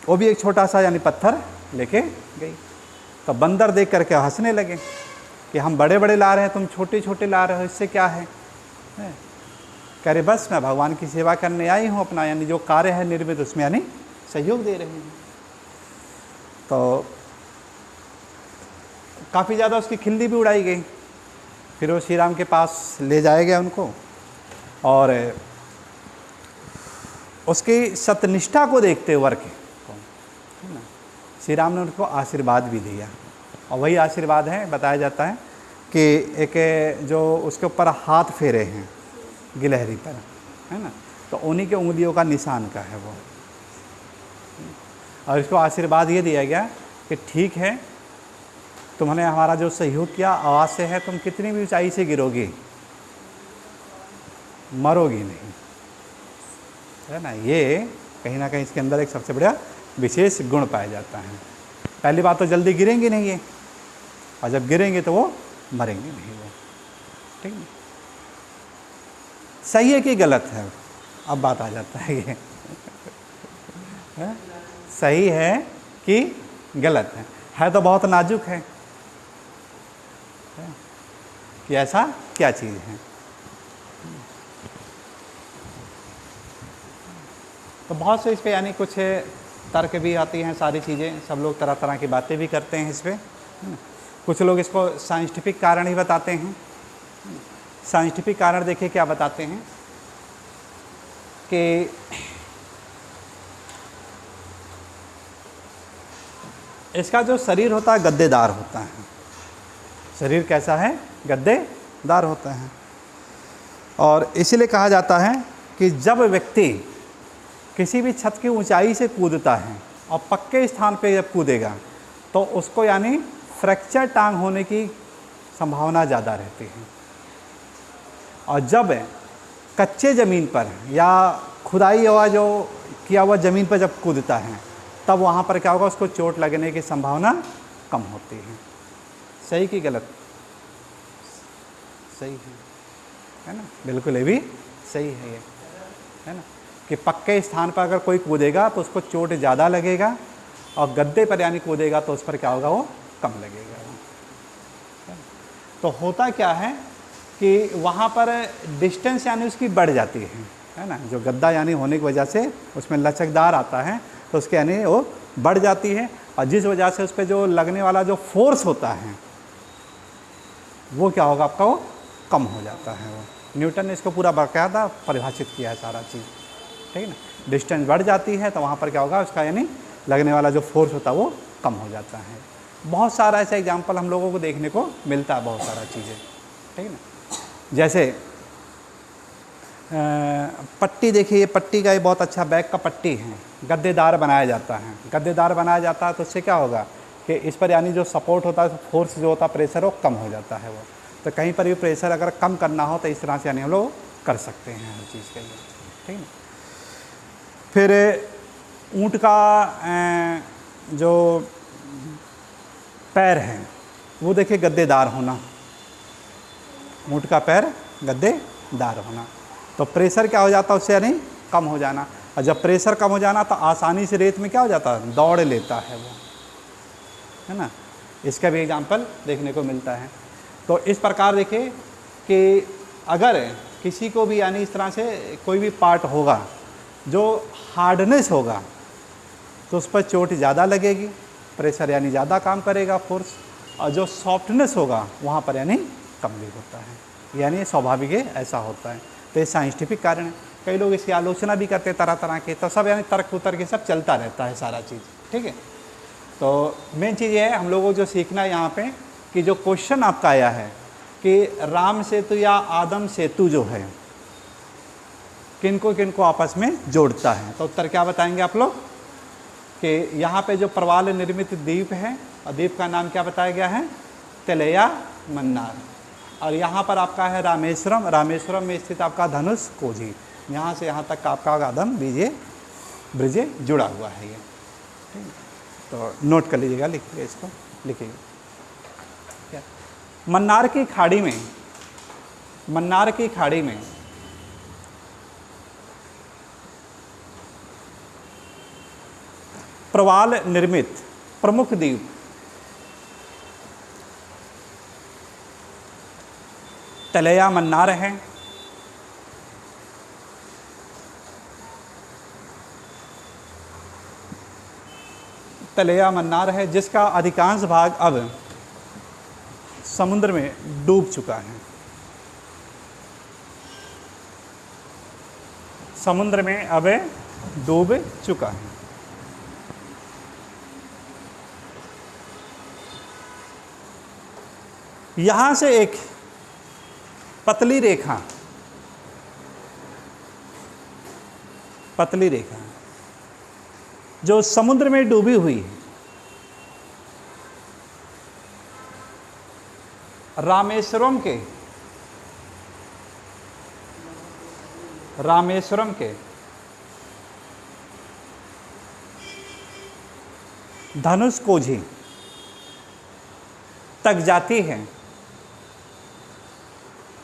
वो भी एक छोटा सा यानी पत्थर लेके गई। तो बंदर देख करके हंसने लगे कि हम बड़े बड़े ला रहे हैं, तुम छोटे छोटे ला रहे हो, इससे क्या है? कह रहे बस मैं भगवान की सेवा करने आई हूँ, अपना यानी जो कार्य है निर्मित उसमें यानी सहयोग दे रहे हैं। तो काफ़ी ज़्यादा उसकी खिल्ली भी उड़ाई गई। फिर वो श्री राम के पास ले जाया गया उनको, और उसकी सत्यनिष्ठा को देखते हुए के श्री राम ने उनको आशीर्वाद भी दिया। और वही आशीर्वाद है, बताया जाता है कि एक जो उसके ऊपर हाथ फेरे हैं गिलहरी पर, है ना, तो उन्हीं के उंगलियों का निशान का है वो। और इसको आशीर्वाद ये दिया गया कि ठीक है, तुमने हमारा जो सहयोग किया, आवाज़ से है, तुम कितनी भी ऊंचाई से गिरोगी मरोगी नहीं, है ना। ये कहीं ना कहीं इसके अंदर एक सबसे बड़ा विशेष गुण पाया जाता है। पहली बात तो जल्दी गिरेंगे नहीं ये, और जब गिरेंगे तो वो मरेंगे नहीं वो, ठीक है। सही है कि गलत है, अब बात आ जाता है ये सही है कि गलत है तो बहुत नाजुक है कि ऐसा क्या चीज़ है। तो बहुत से इस पे यानी कुछ तर्क भी आती हैं, सारी चीज़ें, सब लोग तरह तरह की बातें भी करते हैं इस पर। कुछ लोग इसको साइंटिफिक कारण ही बताते हैं। साइंटिफिक कारण देखिए क्या बताते हैं कि इसका जो शरीर होता है गद्देदार होता है। शरीर कैसा है? गद्देदार होता है। और इसीलिए कहा जाता है कि जब व्यक्ति किसी भी छत की ऊंचाई से कूदता है और पक्के स्थान पे जब कूदेगा तो उसको यानी फ्रैक्चर टांग होने की संभावना ज़्यादा रहती है। और जब कच्चे ज़मीन पर या खुदाई हुआ जो किया हुआ ज़मीन पर जब कूदता है तब वहाँ पर क्या होगा, उसको चोट लगने की संभावना कम होती है। सही कि गलत? सही है ना, बिल्कुल ये भी सही है ये, है ना, कि पक्के स्थान पर अगर कोई कूदेगा तो उसको चोट ज़्यादा लगेगा, और गद्दे पर यानी कूदेगा तो उस पर क्या होगा, वो कम लगेगा। तो होता क्या है कि वहाँ पर डिस्टेंस यानी उसकी बढ़ जाती है ना, जो गद्दा यानी होने की वजह से उसमें लचकदार आता है तो उसके यानी वो बढ़ जाती है, और जिस वजह से उस पर जो लगने वाला जो फोर्स होता है वो क्या होगा, आपका वो कम हो जाता है। वो न्यूटन ने इसको पूरा बाकायदा परिभाषित किया है सारा चीज़, ठीक है ना। डिस्टेंस बढ़ जाती है तो वहाँ पर क्या होगा, उसका यानी लगने वाला जो फोर्स होता है वो कम हो जाता है। बहुत सारा ऐसा एग्जाम्पल हम लोगों को देखने को मिलता है, बहुत सारा चीज़ें, ठीक है ना। जैसे पट्टी देखिए, ये पट्टी का ये बहुत अच्छा बैग का पट्टी है, गद्देदार बनाया जाता है। गद्देदार बनाया जाता है तो उससे क्या होगा कि इस पर यानी जो सपोर्ट होता है, फोर्स जो होता है, प्रेशर वो कम हो जाता है। वो तो कहीं पर भी प्रेशर अगर कम करना हो तो इस तरह से यानी हम लोग कर सकते हैं हर चीज़ के लिए, ठीक है ना। फिर ऊँट का जो पैर है वो देखिए गद्देदार होना, ऊँट का पैर गद्देदार होना, तो प्रेशर क्या हो जाता है उससे यानी कम हो जाना। और जब प्रेशर कम हो जाना तो आसानी से रेत में क्या हो जाता है, दौड़ लेता है वो, है ना। इसका भी एग्जाम्पल देखने को मिलता है। तो इस प्रकार देखिए कि अगर किसी को भी यानी इस तरह से कोई भी पार्ट होगा जो हार्डनेस होगा तो उस पर चोट ज़्यादा लगेगी, प्रेशर यानी ज़्यादा काम करेगा फोर्स, और जो सॉफ्टनेस होगा वहाँ पर यानी कम भी होता है। यानी स्वाभाविक है, ऐसा होता है। तो ये साइंटिफिक कारण है। कई लोग इसकी आलोचना भी करते हैं तरह तरह के, तो सब यानी तर्क उतर के सब चलता रहता है सारा चीज़, ठीक है। तो मेन चीज़ ये है हम लोगों को जो सीखना है यहाँ पे कि जो क्वेश्चन आपका आया है कि राम सेतु या आदम सेतु जो है किनको आपस में जोड़ता है, तो उत्तर क्या बताएंगे आप लोग कि यहाँ पे जो प्रवाल निर्मित द्वीप है, और द्वीप का नाम क्या बताया गया है, तेलैया मन्नार। और यहाँ पर आपका है रामेश्वरम, रामेश्वरम में स्थित आपका धनुष कोझी, यहाँ से यहाँ तक आपका कदम दीजिए ब्रिज जुड़ा हुआ है ये। ठीक है? तो नोट कर लीजिएगा, लिखिए इसको, लिखिए। मन्नार की खाड़ी में, मन्नार की खाड़ी में प्रवाल निर्मित प्रमुख द्वीप तलैया मन्नार है। तलैया मन्नार है जिसका अधिकांश भाग अब समुद्र में डूब चुका है। समुद्र में अब डूब चुका है। यहां से एक पतली रेखा, पतली रेखा जो समुद्र में डूबी हुई है, रामेश्वरम के धनुषकोडी तक जाती है,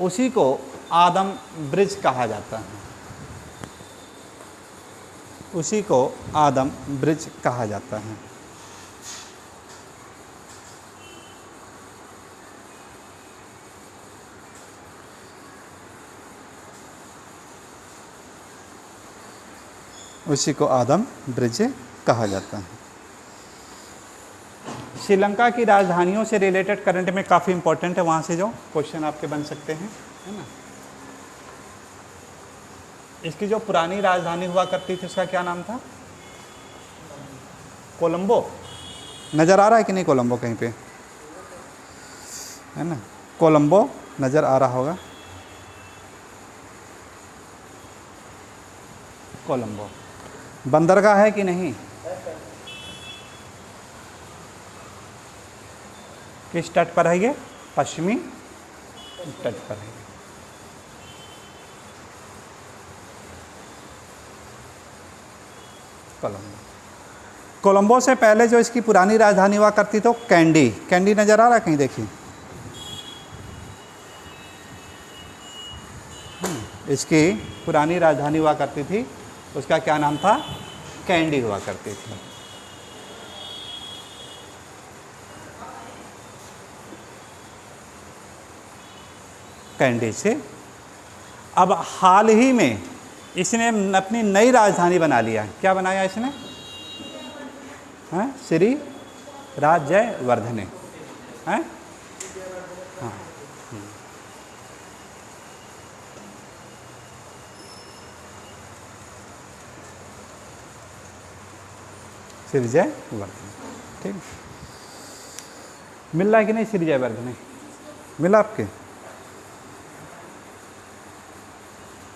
उसी को आदम ब्रिज कहा जाता है। उसी को आदम ब्रिज कहा जाता है। उसी को आदम ब्रिज कहा जाता है। श्रीलंका की राजधानियों से रिलेटेड करंट में काफ़ी इंपॉर्टेंट है, वहाँ से जो क्वेश्चन आपके बन सकते हैं, है ना। इसकी जो पुरानी राजधानी हुआ करती थी उसका क्या नाम था? कोलंबो। नज़र आ रहा है कि नहीं कोलंबो कहीं पे, है ना? कोलंबो नज़र आ रहा होगा, कोलंबो। बंदरगाह है कि नहीं? किस तट पर है ये? पश्चिमी तट पर है। कोलंबो। कोलंबो से पहले जो इसकी पुरानी राजधानी हुआ करती तो कैंडी। कैंडी नज़र आ रहा है कहीं? देखिए, इसकी पुरानी राजधानी हुआ करती थी, उसका क्या नाम था? कैंडी हुआ करती थी। कैंडी से अब हाल ही में इसने अपनी नई राजधानी बना लिया। क्या बनाया इसने? हैं? श्री राज्यवर्धने, हैं? हाँ, श्री जयवर्धने। ठीक, मिल रहा है कि नहीं? श्री जयवर्धने मिला आपके?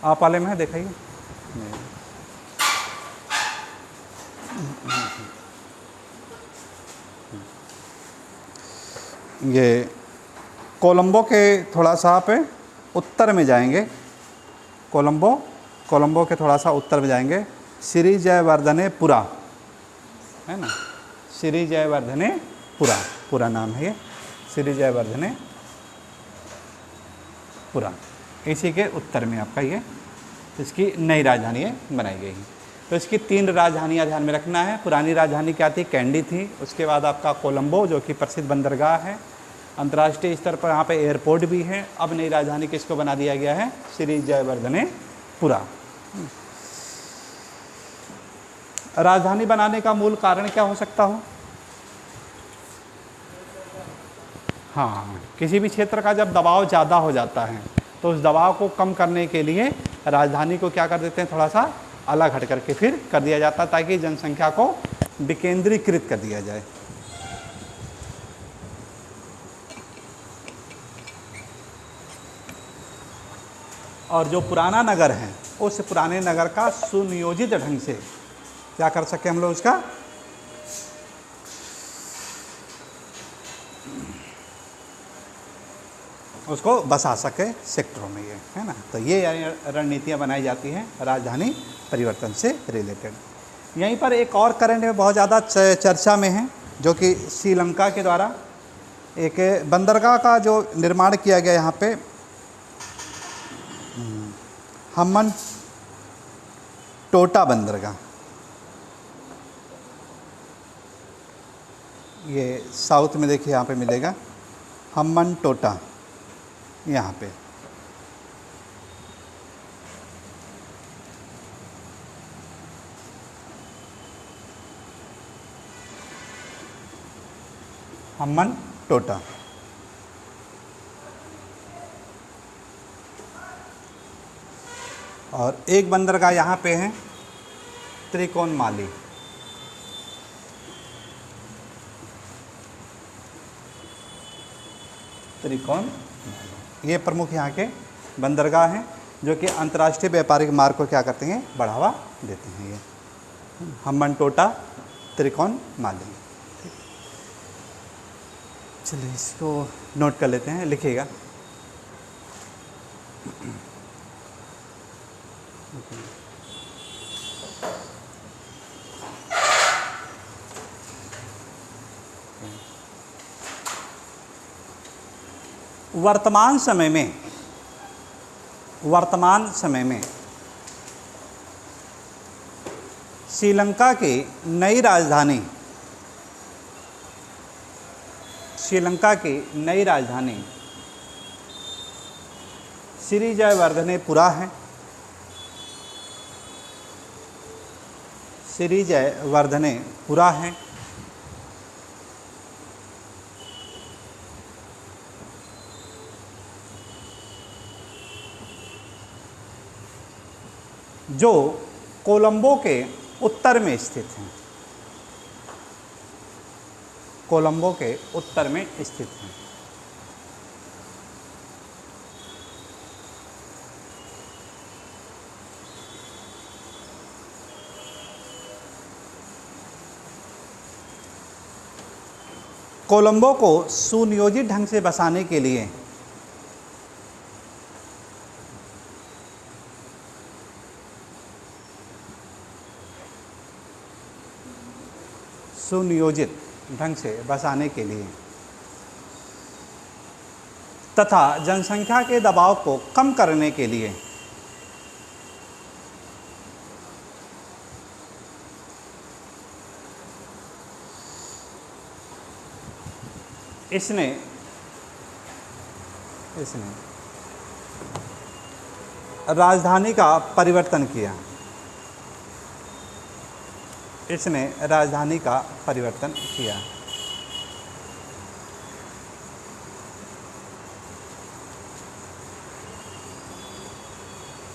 आप वाले में है, दिखाइए। ये कोलंबो के थोड़ा सा आप उत्तर में जाएंगे, कोलंबो के थोड़ा सा उत्तर में जाएंगे, श्री जयवर्धनेपुरा, है ना। श्री जयवर्धनेपुरा पूरा नाम है ये, श्री जयवर्धनेपुरा। इसी के उत्तर में आपका ये इसकी नई राजधानी बनाई गई है। तो इसकी 3 राजधानियाँ ध्यान में रखना है। पुरानी राजधानी क्या थी? कैंडी थी। उसके बाद आपका कोलंबो जो कि प्रसिद्ध बंदरगाह है, अंतर्राष्ट्रीय स्तर पर यहाँ पे एयरपोर्ट भी है। अब नई राजधानी किसको बना दिया गया है? श्री जयवर्धनेपुरा। राजधानी बनाने का मूल कारण क्या हो सकता हो? हाँ, किसी भी क्षेत्र का जब दबाव ज़्यादा हो जाता है तो उस दबाव को कम करने के लिए राजधानी को क्या कर देते हैं? थोड़ा सा अलग हट करके फिर कर दिया जाता है, ताकि जनसंख्या को विकेंद्रीकृत कर दिया जाए। और जो पुराना नगर है उस पुराने नगर का सुनियोजित ढंग से क्या कर सके हम लोग, उसका उसको बसा सके सेक्टरों में, ये है ना। तो ये रणनीतियाँ बनाई जाती हैं राजधानी परिवर्तन से रिलेटेड। यहीं पर एक और करंट में बहुत ज़्यादा चर्चा में है, जो कि श्रीलंका के द्वारा एक बंदरगाह का जो निर्माण किया गया यहाँ पे, हम्बन टोटा बंदरगाह। ये साउथ में देखिए यहाँ पे मिलेगा हम्बन टोटा, यहाँ पे। हम्बन टोटा। और एक बंदरगाह यहाँ पे है त्रिकोणमाली। त्रिकोणमाली ये प्रमुख यहाँ के बंदरगाह हैं, जो कि अंतर्राष्ट्रीय व्यापारिक मार्ग को क्या करते हैं, बढ़ावा देते हैं। ये हम्बन टोटा, त्रिकोणमाली। चलिए इसको नोट कर लेते हैं, लिखिएगा। वर्तमान समय में श्रीलंका की नई राजधानी श्री जयवर्धनेपुरा है। श्री जयवर्धनेपुरा है। जो कोलंबो के उत्तर में स्थित है। कोलंबो के उत्तर में स्थित है। कोलंबो को सुनियोजित ढंग से बसाने के लिए तथा जनसंख्या के दबाव को कम करने के लिए इसने राजधानी का परिवर्तन किया।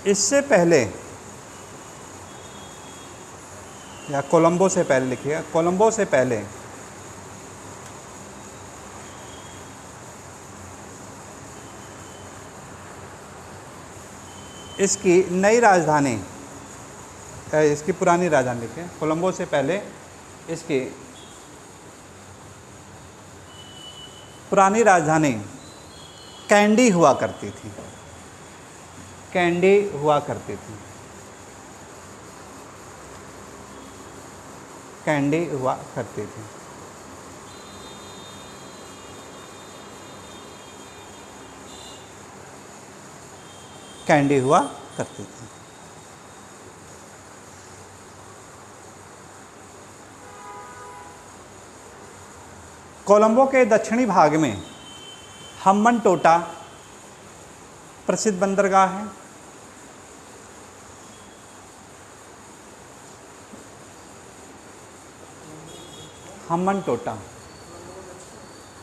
इससे पहले, या कोलंबो से पहले लिखिएगा, कोलंबो से पहले इसकी नई राजधानी, इसकी पुरानी राजधानी लिखे, कोलंबो से पहले इसकी पुरानी राजधानी कैंडी हुआ करती थी। कैंडी हुआ करती थी। कोलंबो के दक्षिणी भाग में हम्बन टोटा प्रसिद्ध बंदरगाह है। हम्बन टोटा,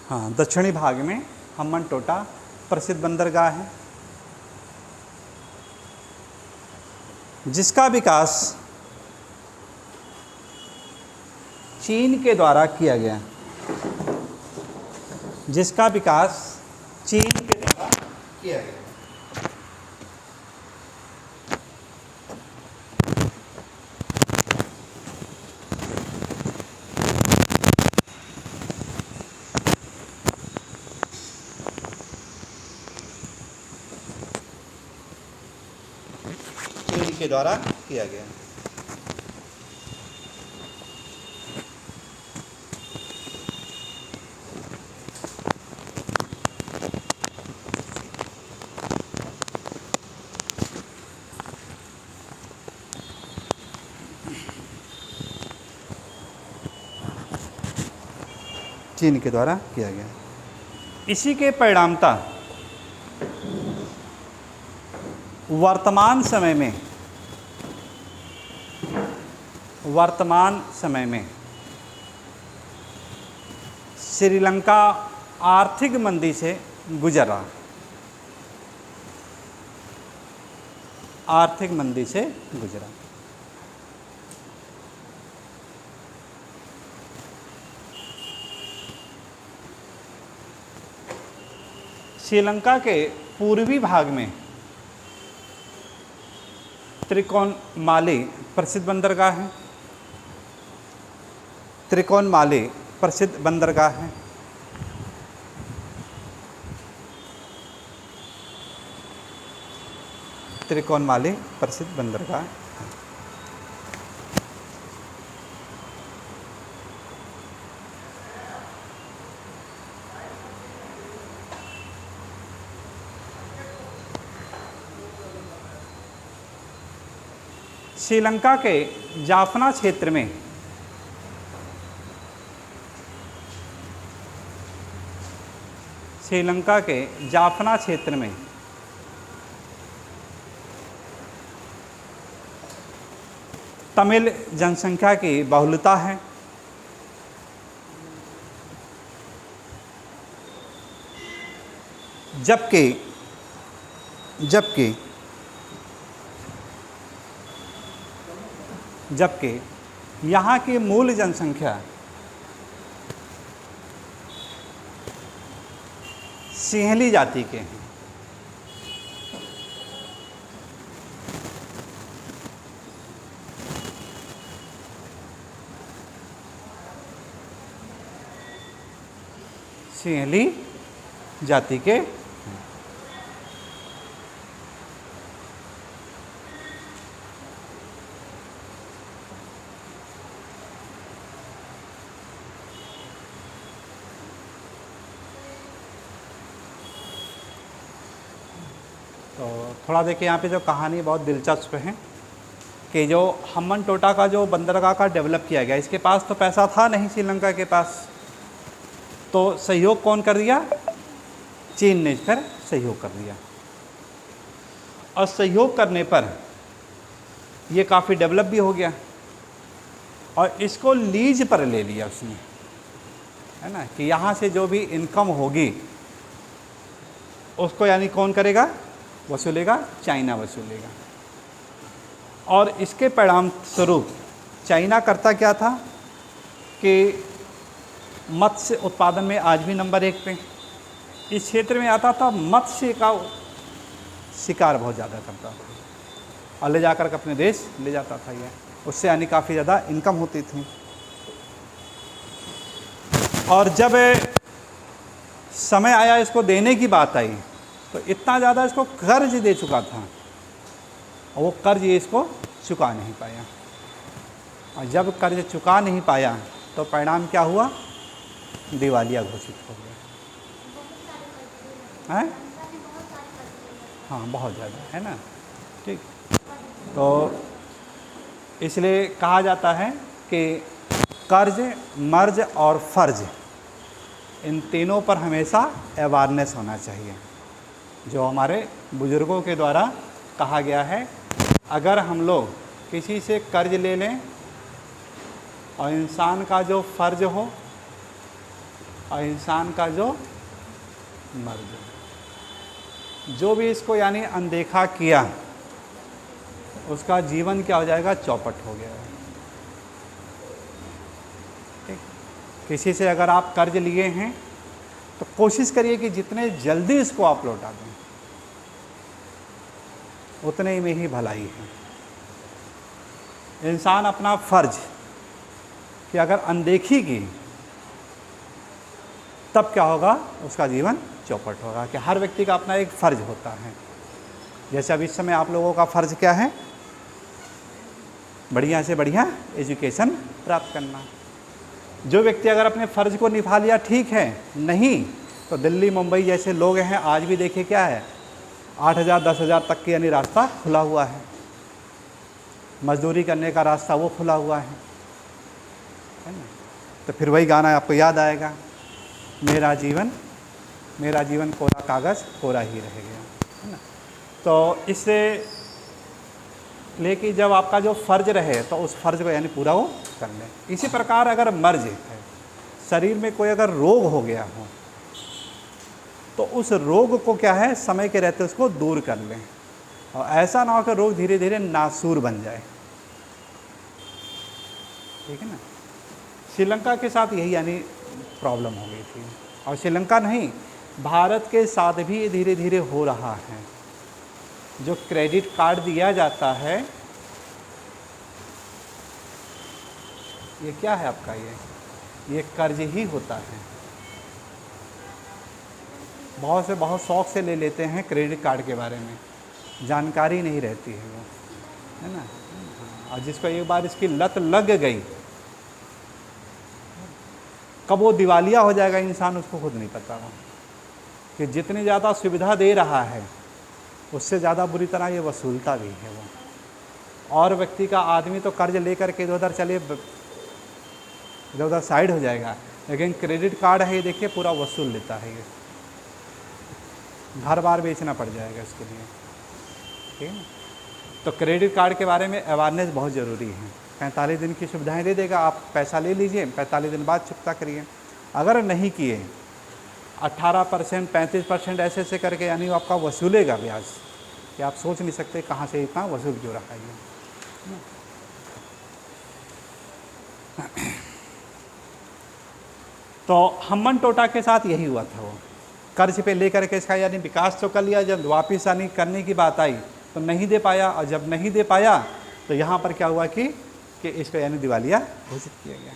हाँ, दक्षिणी भाग में हम्बन टोटा प्रसिद्ध बंदरगाह है, जिसका विकास चीन के द्वारा किया गया। चीन के द्वारा किया गया। इसी के परिणामतः वर्तमान समय में श्रीलंका आर्थिक मंदी से गुजर रहा, आर्थिक मंदी से गुजरा। श्रीलंका के पूर्वी भाग में त्रिकोणमाली प्रसिद्ध बंदरगाह है, त्रिकोणमाली प्रसिद्ध बंदरगाह है। त्रिकोणमाली प्रसिद्ध बंदरगाह। श्रीलंका के जाफना क्षेत्र में तमिल जनसंख्या की बहुलता है। जबकि यहाँ की मूल जनसंख्या सिंहली जाति के हैं। सिंहली जाति के तो थोड़ा देखिए यहाँ पे जो कहानी बहुत दिलचस्प है कि जो हम्बनटोटा का जो बंदरगाह का डेवलप किया गया, इसके पास तो पैसा था नहीं श्रीलंका के पास, तो सहयोग कौन कर दिया? चीन ने इस पर सहयोग कर दिया। और सहयोग करने पर ये काफ़ी डेवलप भी हो गया और इसको लीज पर ले लिया उसने, है ना, कि यहाँ से जो भी इनकम होगी उसको यानी कौन करेगा? वसूलेगा, चाइना वसूलेगा। और इसके परिणाम स्वरूप चाइना करता क्या था कि मत्स्य उत्पादन में आज भी नंबर 1 पे इस क्षेत्र में आता था। मत्स्य का शिकार बहुत ज़्यादा करता था और ले जाकर के अपने देश ले जाता था ये, उससे यानी काफ़ी ज़्यादा इनकम होती थी। और जब समय आया इसको देने की बात आई तो इतना ज़्यादा इसको कर्ज दे चुका था और वो कर्ज ये इसको चुका नहीं पाया। और जब कर्ज चुका नहीं पाया तो परिणाम क्या हुआ? दिवालिया घोषित हो गया है। हाँ, बहुत ज़्यादा, है ना। ठीक, तो इसलिए कहा जाता है कि कर्ज, मर्ज और फर्ज, इन तीनों पर हमेशा अवेयरनेस होना चाहिए। जो हमारे बुज़ुर्गों के द्वारा कहा गया है, अगर हम लोग किसी से कर्ज ले लें और इंसान का जो फ़र्ज हो और इंसान का जो मर्ज हो, जो भी इसको यानी अनदेखा किया उसका जीवन क्या हो जाएगा? चौपट हो गया। ठीक, किसी से अगर आप कर्ज लिए हैं तो कोशिश करिए कि जितने जल्दी इसको आप लौटा दें, उतने में ही भलाई है। इंसान अपना फ़र्ज कि अगर अनदेखी की तब क्या होगा? उसका जीवन चौपट होगा। कि हर व्यक्ति का अपना एक फ़र्ज होता है। जैसे अब इस समय आप लोगों का फ़र्ज क्या है? बढ़िया से बढ़िया एजुकेशन प्राप्त करना। जो व्यक्ति अगर अपने फ़र्ज को निभा लिया ठीक है, नहीं तो दिल्ली मुंबई जैसे लोग हैं आज भी देखिए क्या है, 8,000 10,000 तक के यानी रास्ता खुला हुआ है। मजदूरी करने का रास्ता वो खुला हुआ है ना। तो फिर वही गाना आपको याद आएगा मेरा जीवन कोरा कागज़ कोरा ही रह गया, है ना। तो इससे लेकिन जब आपका जो फ़र्ज रहे तो उस फ़र्ज को यानी पूरा वो कर लें। इसी प्रकार अगर मर्ज है, शरीर में कोई अगर रोग हो गया हो तो उस रोग को क्या है, समय के रहते उसको दूर कर लें, और ऐसा ना हो कि रोग धीरे धीरे नासूर बन जाए, ठीक है ना। श्रीलंका के साथ यही यानी प्रॉब्लम हो गई थी, और श्रीलंका नहीं, भारत के साथ भी ये धीरे धीरे हो रहा है। जो क्रेडिट कार्ड दिया जाता है, ये क्या है आपका, ये कर्ज ही होता है। बहुत से बहुत शौक से ले लेते हैं क्रेडिट कार्ड के बारे में, जानकारी नहीं रहती है वो, है ना। और जिसको एक बार इसकी लत लग गई, कब वो दिवालिया हो जाएगा इंसान उसको खुद नहीं पता वो, कि जितनी ज़्यादा सुविधा दे रहा है उससे ज़्यादा बुरी तरह ये वसूलता भी है वो। और व्यक्ति का आदमी तो कर्ज लेकर के इधर उधर चले, इधर उधर साइड हो जाएगा, लेकिन क्रेडिट कार्ड है ये देखिए पूरा वसूल लेता है, ये घर बार बेचना पड़ जाएगा इसके लिए, ठीक है ना। तो क्रेडिट कार्ड के बारे में अवेयरनेस बहुत ज़रूरी है। 45 दिन की सुविधाएं दे देगा, आप पैसा ले लीजिए, 45 दिन बाद चुकता करिए। अगर नहीं किए 18%, 35% ऐसे करके यानी वो आपका वसूलेगा ब्याज, कि आप सोच नहीं सकते कहाँ से इतना वसूल क्यों रहा है ये। तो हम्मन टोटा के साथ यही हुआ था, वो कर्ज पे लेकर के इसका यानी विकास तो कर लिया, जब वापस आने करने की बात आई तो नहीं दे पाया, और जब नहीं दे पाया तो यहाँ पर क्या हुआ कि इसको यानी दिवालिया घोषित किया गया।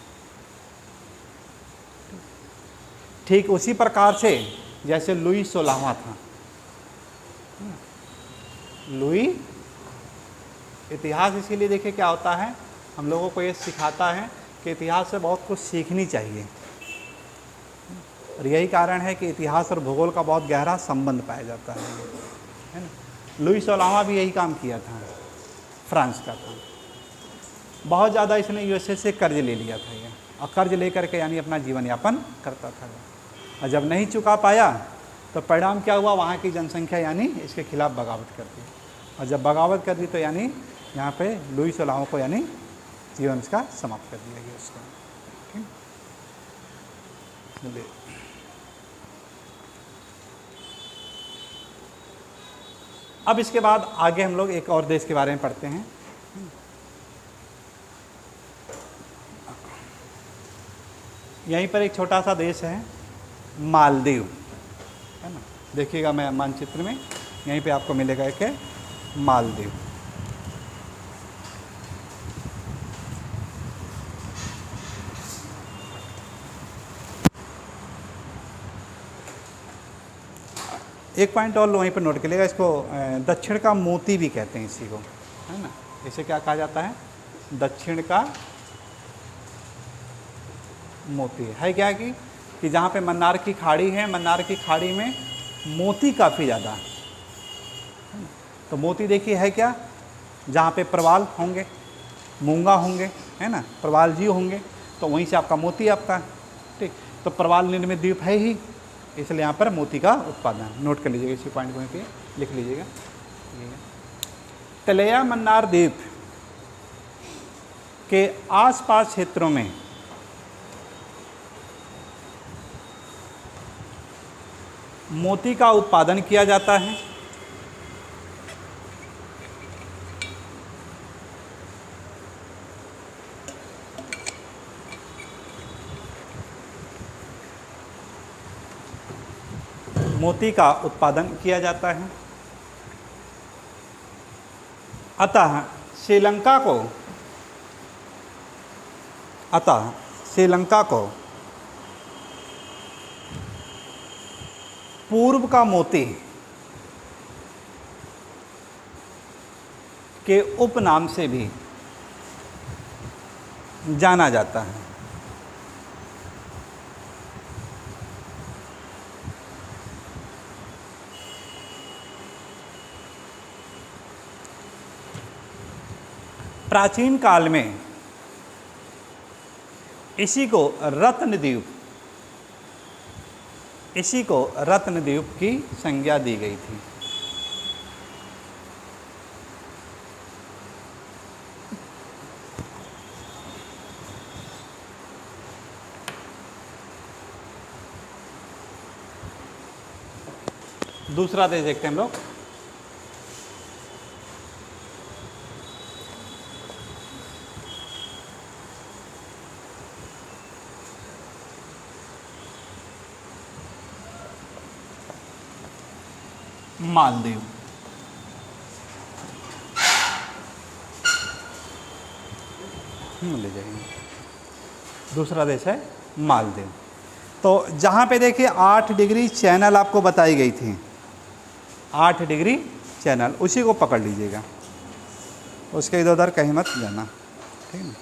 ठीक उसी प्रकार से जैसे लुई 16वां था, लुई, इतिहास इसीलिए देखिए क्या होता है, हम लोगों को ये सिखाता है कि इतिहास से बहुत कुछ सीखनी चाहिए, और यही कारण है कि इतिहास और भूगोल का बहुत गहरा संबंध पाया जाता है ना। लुई 16वां भी यही काम किया था, फ्रांस का था। बहुत ज़्यादा इसने यूएसए से कर्ज ले लिया था ये, और कर्ज लेकर के यानी अपना जीवन यापन करता था, और जब नहीं चुका पाया तो परिणाम क्या हुआ, वहाँ की जनसंख्या यानी इसके खिलाफ बगावत कर दी, और जब बगावत कर दी तो यानी यहाँ पे लुई 16वां को यानी जीवन इसका समाप्त कर दिया गया उसका, ठीक। अब इसके बाद आगे हम लोग एक और देश के बारे में पढ़ते हैं। यहीं पर एक छोटा सा देश है मालदीव, है ना। देखिएगा मैं मानचित्र में, यहीं पे आपको मिलेगा एक मालदीव। एक पॉइंट और वहीं पर नोट कर लेगा, इसको दक्षिण का मोती भी कहते हैं इसी को, है ना। इसे क्या कहा जाता है, दक्षिण का मोती। है क्या कि जहाँ पे मन्नार की खाड़ी है, मन्नार की खाड़ी में मोती काफ़ी ज़्यादा है। तो मोती देखिए है क्या, जहाँ पे प्रवाल होंगे, मूंगा होंगे, है ना, प्रवाल जीव होंगे, तो वहीं से आपका मोती आपका, ठीक। तो प्रवाल निर्मित द्वीप है ही, इसलिए यहाँ पर मोती का उत्पादन। नोट कर लीजिएगा इसी पॉइंट को, वहीं पे लिख लीजिएगा। तलैया मन्नार द्वीप के आसपास क्षेत्रों में मोती का उत्पादन किया जाता है। मोती का उत्पादन किया जाता है। अतः श्रीलंका को पूर्व का मोती के उपनाम से भी जाना जाता है। प्राचीन काल में इसी को रत्नद्वीप इसी को रत्नद्वीप की संज्ञा दी गई थी। दूसरा देश देखते हैं हम लोग। मालदीव। ले जाएंगे। दूसरा देश है मालदीव। तो जहाँ पे देखिए 8 डिग्री चैनल आपको बताई गई थी, 8 डिग्री चैनल, उसी को पकड़ लीजिएगा, उसके इधर उधर कहीं मत जाना, ठीक है ना।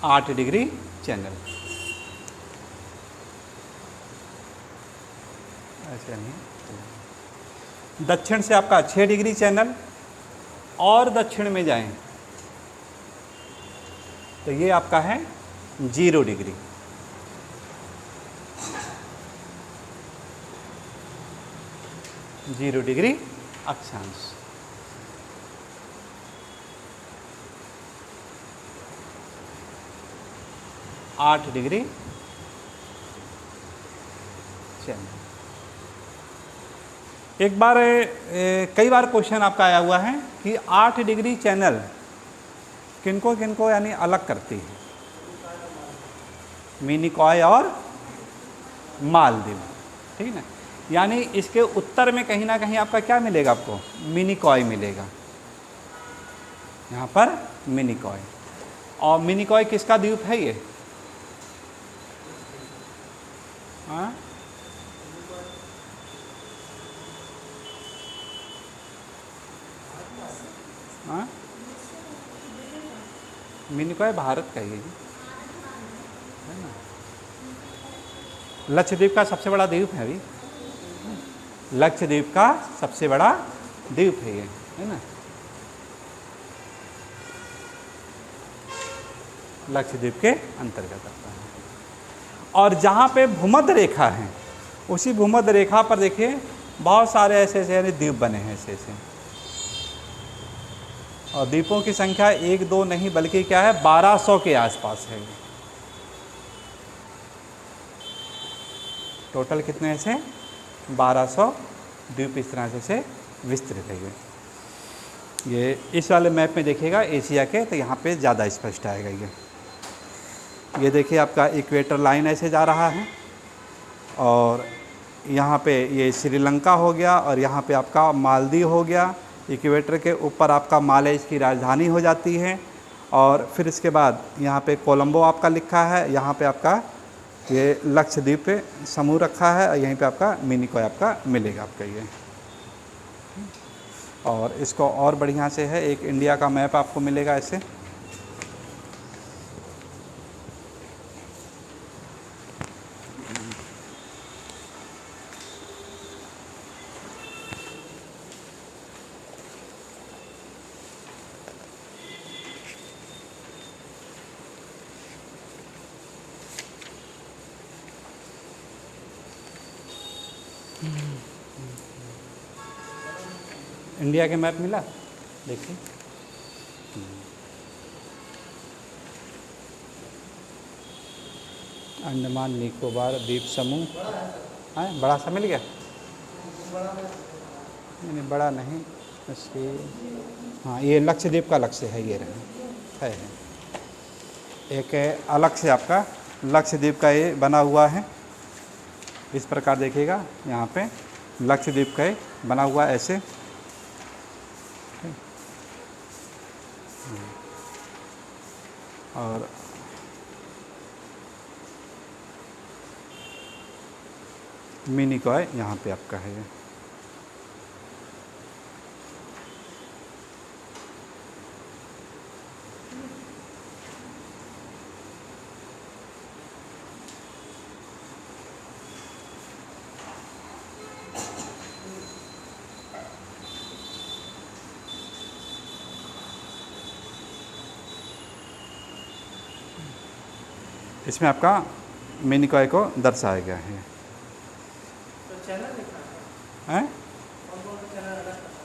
आठ डिग्री चैनल, ऐसे नहीं। दक्षिण से आपका 6 डिग्री चैनल, और दक्षिण में जाएं तो ये आपका है 0 डिग्री। जीरो डिग्री अक्षांश। आठ डिग्री चैनल। एक बार कई बार क्वेश्चन आपका आया हुआ है कि 8 डिग्री चैनल किनको किनको यानी अलग करती है, मिनिकॉय और मालदीव, ठीक है ना। यानी इसके उत्तर में कहीं ना कहीं आपका क्या मिलेगा, आपको मिनिकॉय मिलेगा, यहाँ पर मिनिकॉय। और मिनिकॉय किसका द्वीप है ये? हाँ, हाँ, मिनिकॉय भारत का ही है ना। लक्षद्वीप का सबसे बड़ा द्वीप है अभी, लक्षद्वीप का सबसे बड़ा द्वीप है ये, है ना। लक्षद्वीप के अंतर्गत आता है। और जहाँ पे भूमध्य रेखा है, उसी भूमध्य रेखा पर देखिए बहुत सारे ऐसे ऐसे यानी द्वीप बने हैं ऐसे ऐसे। और द्वीपों की संख्या 1-2 नहीं बल्कि क्या है 1200 के आसपास है। टोटल कितने ऐसे 1200 द्वीप इस तरह से विस्तृत है। ये इस वाले मैप में देखिएगा एशिया के, तो यहाँ पे ज़्यादा स्पष्ट आएगा। ये देखिए आपका इक्वेटर लाइन ऐसे जा रहा है, और यहाँ पे ये श्रीलंका हो गया, और यहाँ पे आपका मालदीव हो गया। इक्वेटर के ऊपर आपका माले इसकी राजधानी हो जाती है, और फिर इसके बाद यहाँ पे कोलंबो आपका लिखा है, यहाँ पे आपका ये लक्षद्वीप पे समूह रखा है, और यहीं पे आपका मिनिकॉय आपका मिलेगा आपका ये। और इसको और बढ़िया से है, एक इंडिया का मैप आपको मिलेगा ऐसे। इंडिया के मैप मिला, देखिए। अंडमान निकोबार द्वीप समूह है, बड़ा सा मिल गया। नहीं बड़ा नहीं, इसके हाँ ये लक्षद्वीप का लक्ष्य है, ये रहे है। एक अलग से आपका लक्षद्वीप का ये बना हुआ है, इस प्रकार देखिएगा यहाँ पे लक्षद्वीप का बना हुआ ऐसे। और मिनिकॉय यहाँ पे आपका है। इसमें आपका मिनिकॉय को दर्शाया गया है। हैं?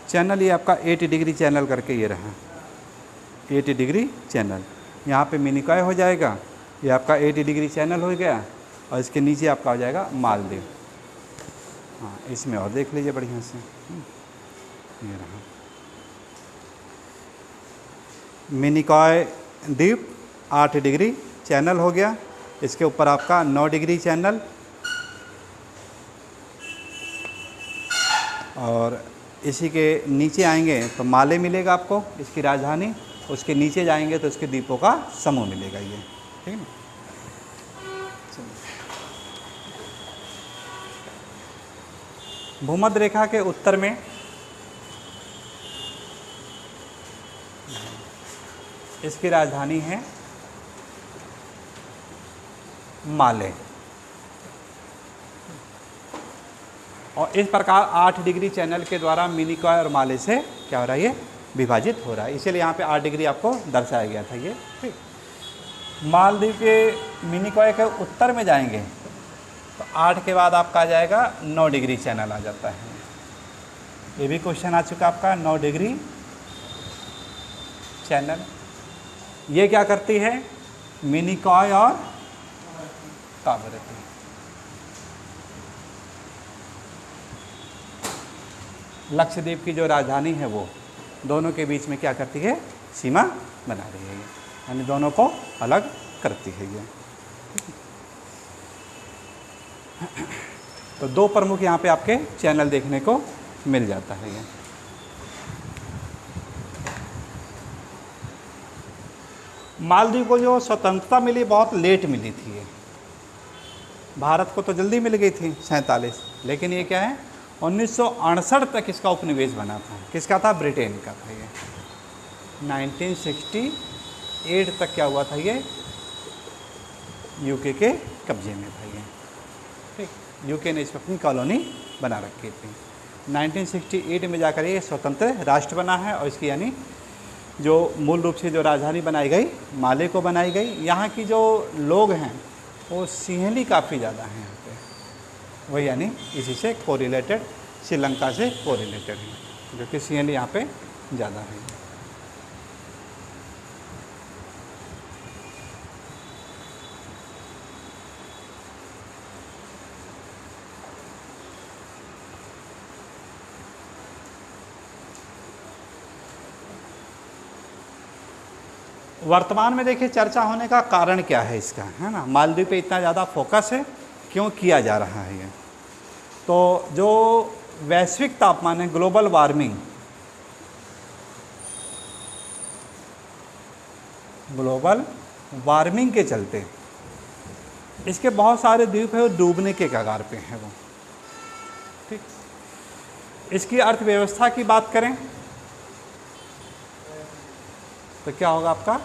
चैनल ये आपका 80 डिग्री चैनल करके ये रहा, 80 डिग्री चैनल। यहाँ पे मिनिकॉय हो जाएगा, ये आपका 80 डिग्री चैनल हो गया, और इसके नीचे आपका हो जाएगा मालदीव। हाँ, इसमें और देख लीजिए बढ़िया से, ये रहा मिनिकॉय द्वीप, 8 डिग्री चैनल हो गया। इसके ऊपर आपका 9 डिग्री चैनल, और इसी के नीचे आएंगे तो माले मिलेगा आपको, इसकी राजधानी। उसके नीचे जाएंगे तो इसके द्वीपों का समूह मिलेगा ये, ठीक है ना। भूमध्य रेखा के उत्तर में इसकी राजधानी है माले, और इस प्रकार 8 डिग्री चैनल के द्वारा मिनिकॉय और माले से क्या हो रहा है, ये विभाजित हो रहा है। इसीलिए यहाँ पे 8 डिग्री आपको दर्शाया गया था ये, ठीक। मालदीव के मिनिकॉय के उत्तर में जाएंगे तो 8 के बाद आपका आ जाएगा 9 डिग्री चैनल आ जाता है। ये भी क्वेश्चन आ चुका आपका, 9 डिग्री चैनल। ये क्या करती है, मिनिकॉय और कावरती। लक्षद्वीप की जो राजधानी है वो दोनों के बीच में क्या करती है, सीमा बना रही है, यानी दोनों को अलग करती है ये। तो 2 प्रमुख यहाँ पे आपके चैनल देखने को मिल जाता है ये। मालदीव को जो स्वतंत्रता मिली बहुत लेट मिली थी ये, भारत को तो जल्दी मिल गई थी 47, लेकिन ये क्या है 1968 तक इसका उपनिवेश बना था। किसका था, ब्रिटेन का था ये। 1968 तक क्या हुआ था, ये यूके के कब्जे में था ये, ठीक। यूके ने इस पर अपनी कॉलोनी बना रखी थी। 1968 में जाकर ये स्वतंत्र राष्ट्र बना है, और इसकी यानी जो मूल रूप से जो राजधानी बनाई गई माले को बनाई गई। यहाँ की जो लोग हैं वो सिंहली काफ़ी ज़्यादा हैं यहाँ पे, वही यानी इसी से कोरिलेटेड, श्रीलंका से कोरिलेटेड है, जो कि सिंहली यहाँ पे ज़्यादा है। वर्तमान में देखिए चर्चा होने का कारण क्या है इसका, है ना, मालदीव पे इतना ज़्यादा फोकस है, क्यों किया जा रहा है ये। तो जो वैश्विक तापमान है, ग्लोबल वार्मिंग, ग्लोबल वार्मिंग के चलते इसके बहुत सारे द्वीप है वो डूबने के कगार पे हैं वो, ठीक। इसकी अर्थव्यवस्था की बात करें तो क्या होगा, आपका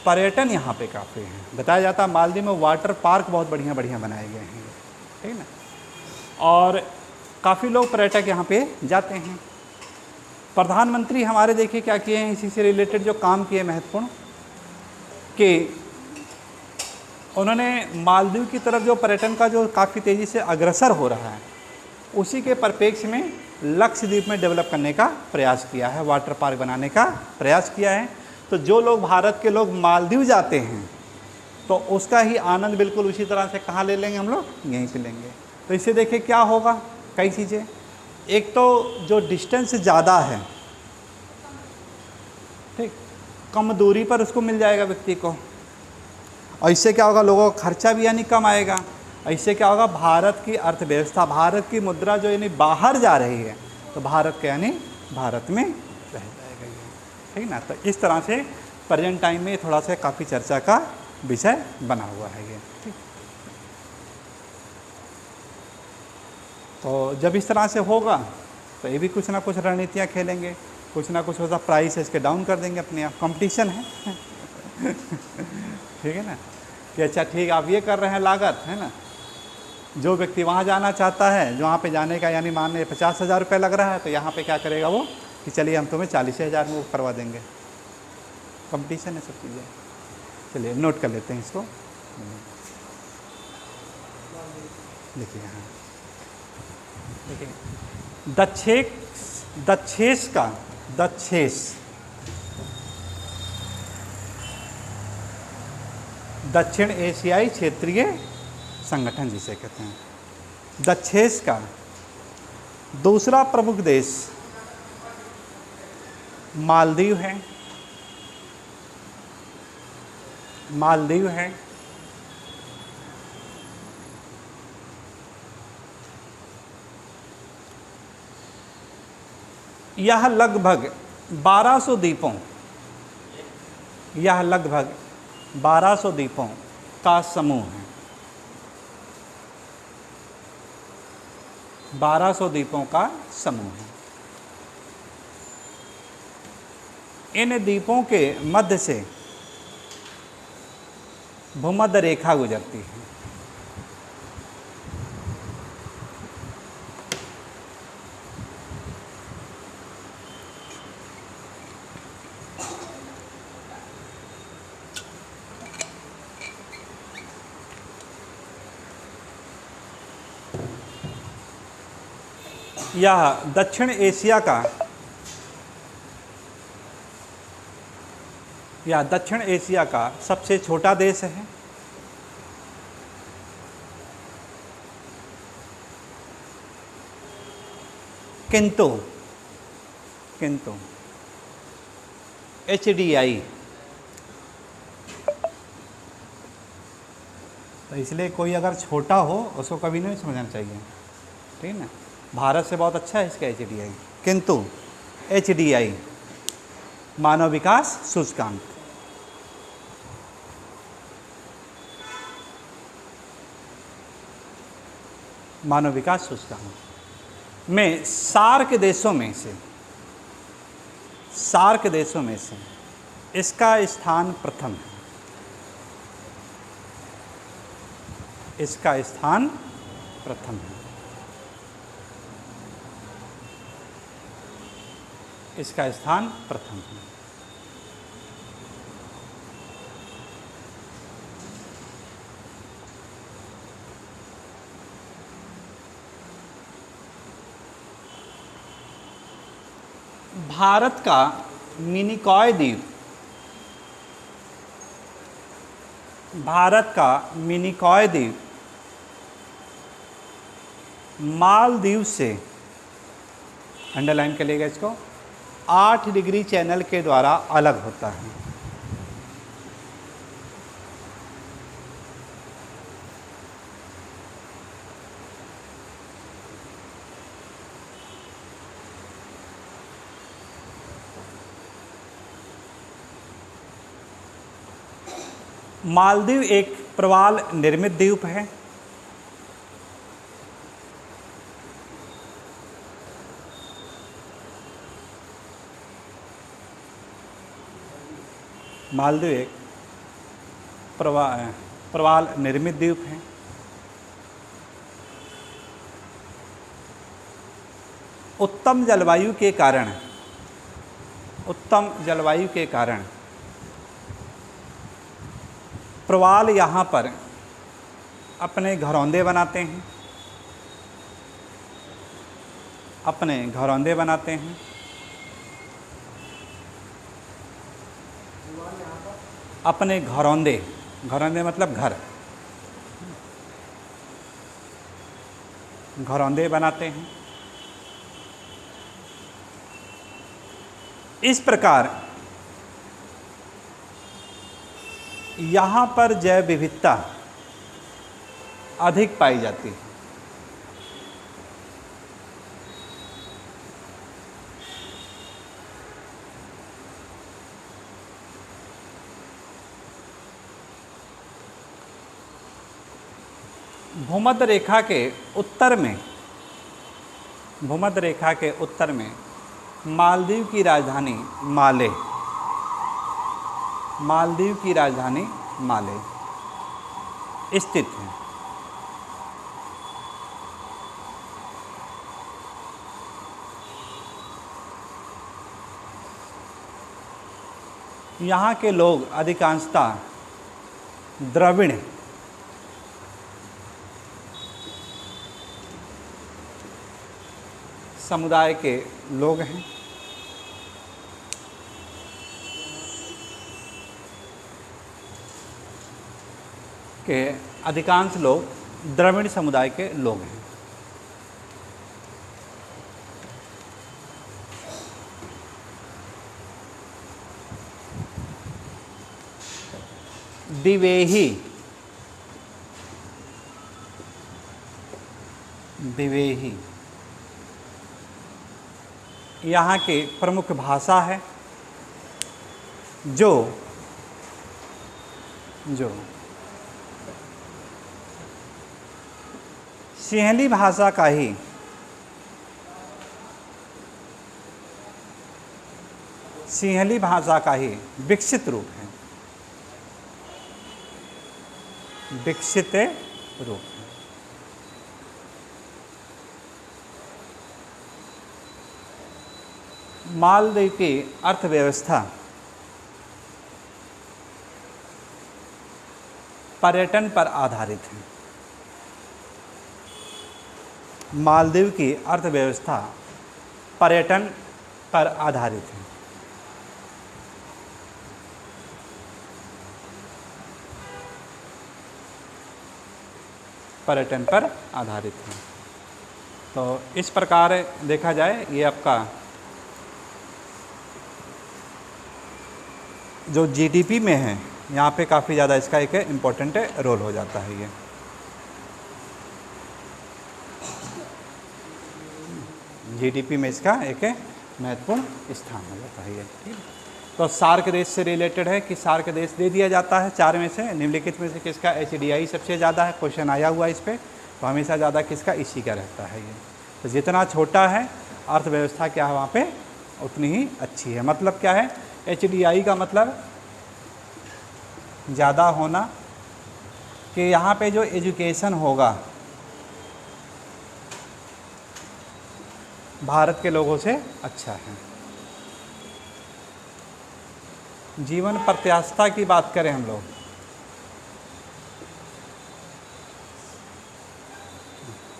पर्यटन यहाँ पे काफ़ी है। बताया जाता है मालदीव में वाटर पार्क बहुत बढ़िया बढ़िया बनाए गए हैं, ठीक है ना, और काफ़ी लोग पर्यटक यहाँ पे जाते हैं। प्रधानमंत्री हमारे देखिए क्या किए हैं, इसी से रिलेटेड जो काम किए महत्वपूर्ण, कि उन्होंने मालदीव की तरफ जो पर्यटन का जो काफ़ी तेज़ी से अग्रसर हो रहा है, उसी के परिप्रेक्ष्य में लक्षद्वीप में डेवलप करने का प्रयास किया है, वाटर पार्क बनाने का प्रयास किया है। तो जो लोग, भारत के लोग मालदीव जाते हैं तो उसका ही आनंद बिल्कुल उसी तरह से कहाँ ले लेंगे, हम लोग यहीं पे लेंगे। तो इससे देखिए क्या होगा, कई चीज़ें, एक तो जो डिस्टेंस ज़्यादा है, ठीक, कम दूरी पर उसको मिल जाएगा व्यक्ति को, और इससे क्या होगा, लोगों का खर्चा भी यानी कम आएगा। इससे क्या होगा, भारत की अर्थव्यवस्था, भारत की मुद्रा जो यानी बाहर जा रही है तो भारत के यानी भारत में रह जाएगा ये, ठीक ना। तो इस तरह से प्रेजेंट टाइम में थोड़ा सा काफ़ी चर्चा का विषय बना हुआ है ये, ठीक। तो जब इस तरह से होगा तो ये भी कुछ ना कुछ रणनीतियाँ खेलेंगे, कुछ ना कुछ होता, प्राइस इसके डाउन कर देंगे अपने आप, कंपटीशन है ठीक है ना, कि अच्छा ठीक आप ये कर रहे हैं लागत, है ना, जो व्यक्ति वहाँ जाना चाहता है, जो वहाँ पे जाने का यानी मान 50,000 रुपये लग रहा है, तो यहाँ पे क्या करेगा वो, कि चलिए हम तुम्हें 40,000 में वो करवा देंगे। कंपटीशन है सब चीज़ें। चलिए नोट कर लेते हैं इसको। देखिए यहाँ देखिए दक्षेश का दक्षिण एशियाई क्षेत्रीय संगठन जिसे कहते हैं, दक्षेश का दूसरा प्रमुख देश मालदीव है। यह लगभग 1200 द्वीपों का समूह है। 1200 द्वीपों का समूह है। इन द्वीपों के मध्य से भूमध्य रेखा गुजरती है। यह दक्षिण एशिया का सबसे छोटा देश है। किंतु HDI, तो इसलिए कोई अगर छोटा हो उसको कभी नहीं समझना चाहिए, ठीक है ना। भारत से बहुत अच्छा है इसका HDI, किंतु HDI मानव विकास सूचकांक, मानव विकास सूचकांक में सार्क देशों में से इसका स्थान प्रथम है। इसका स्थान प्रथम है। इसका स्थान प्रथम है। भारत का मिनिकॉय द्वीप मालदीव से, अंडरलाइन कर लेगा इसको, 8 डिग्री चैनल के द्वारा अलग होता है। मालदीव एक प्रवाल निर्मित द्वीप है। मालदीव एक प्रवाल निर्मित द्वीप है। उत्तम जलवायु के कारण प्रवाल यहाँ पर अपने घरौंदे बनाते हैं। अपने घरौंदे मतलब घर, घरौंदे बनाते हैं। इस प्रकार यहाँ पर जैव विविधता अधिक पाई जाती है। भूमध्य रेखा के उत्तर में मालदीव की राजधानी माले स्थित है। यहाँ के लोग अधिकांशतः द्रविड़ समुदाय के लोग हैं। के अधिकांश लोग द्रविड़ समुदाय के लोग हैं। दिवेही, दिवेही यहाँ की प्रमुख भाषा है, जो सिंहली भाषा का ही विकसित रूप है, विकसित रूप है। मालदीव की अर्थव्यवस्था पर्यटन पर आधारित है। मालदीव की अर्थव्यवस्था पर्यटन पर आधारित है। पर्यटन पर आधारित है। तो इस प्रकार देखा जाए, ये आपका जो जीडीपी में है, यहाँ पे काफ़ी ज़्यादा इसका एक इम्पोर्टेंट रोल हो जाता है। ये जीडीपी में इसका एक महत्वपूर्ण स्थान हो जाता है। ये ठीक है। तो सार्क देश से रिलेटेड है कि सार्क देश दे दिया जाता है 4 में से, निम्नलिखित में से किसका एचडीआई सबसे ज़्यादा है। क्वेश्चन आया हुआ इस पर, तो हमेशा ज़्यादा किसका, इसी का रहता है। ये तो जितना छोटा है अर्थव्यवस्था क्या है वहाँ पे, उतनी ही अच्छी है। मतलब क्या है, एचडीआई का मतलब ज़्यादा होना, कि यहाँ पे जो एजुकेशन होगा भारत के लोगों से अच्छा है। जीवन प्रत्याशा की बात करें हम लोग,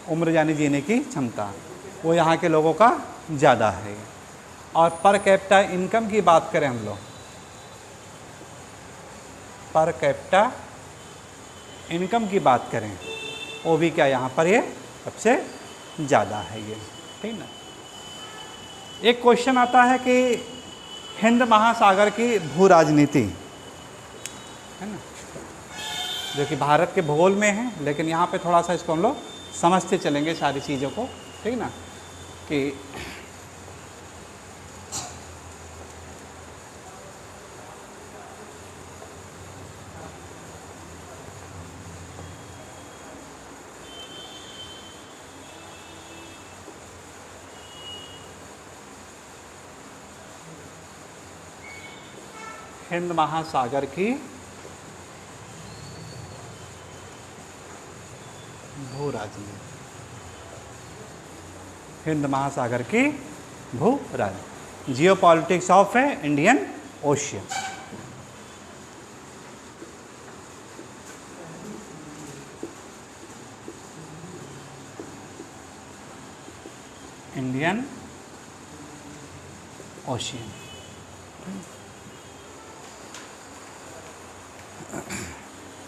उम्र यानी जीने की क्षमता, वो यहाँ के लोगों का ज़्यादा है। और पर कैपिटा इनकम की बात करें हम लोग, पर कैपिटा इनकम की बात करें, वो भी क्या यहाँ पर ये सबसे ज़्यादा है। ये ठीक ना। एक क्वेश्चन आता है कि हिंद महासागर की भू राजनीति है ना, जो कि भारत के भूगोल में है, लेकिन यहाँ पे थोड़ा सा इसको हम लोग समझते चलेंगे सारी चीज़ों को, ठीक ना। कि हिंद महासागर की भू राजनीति, हिंद महासागर की भू राजनीति, geopolitics of Indian ocean. Indian ocean.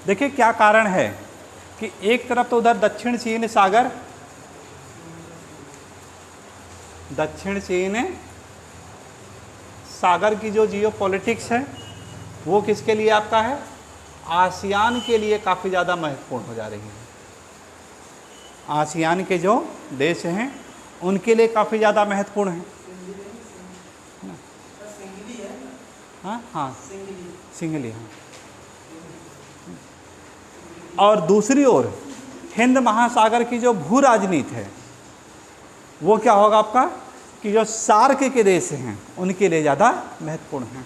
देखिए क्या कारण है कि एक तरफ तो उधर दक्षिण चीन सागर, दक्षिण चीन सागर की जो जियोपॉलिटिक्स है वो किसके लिए आपका है, आसियान के लिए काफ़ी ज़्यादा महत्वपूर्ण हो जा रही है। आसियान के जो देश हैं उनके लिए काफ़ी ज़्यादा महत्वपूर्ण है। हाँ हाँ, सिंघली, हाँ। और दूसरी ओर हिंद महासागर की जो भू राजनीति है वो क्या होगा आपका, कि जो सार्क के देश हैं उनके लिए ज़्यादा महत्वपूर्ण है।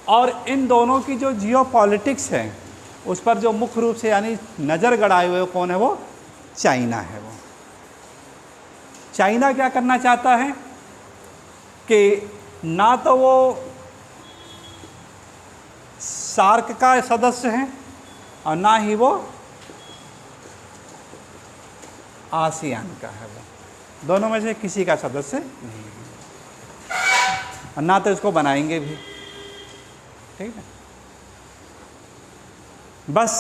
और इन दोनों की जो जियोपॉलिटिक्स है उस पर जो मुख्य रूप से यानी नज़र गड़ाए हुए कौन है, वो चाइना है। वो चाइना क्या करना चाहता है कि ना तो वो सार्क का सदस्य है और ना ही वो आसियान का है। वो दोनों में से किसी का सदस्य नहीं है और ना तो इसको बनाएंगे भी। ठीक है, बस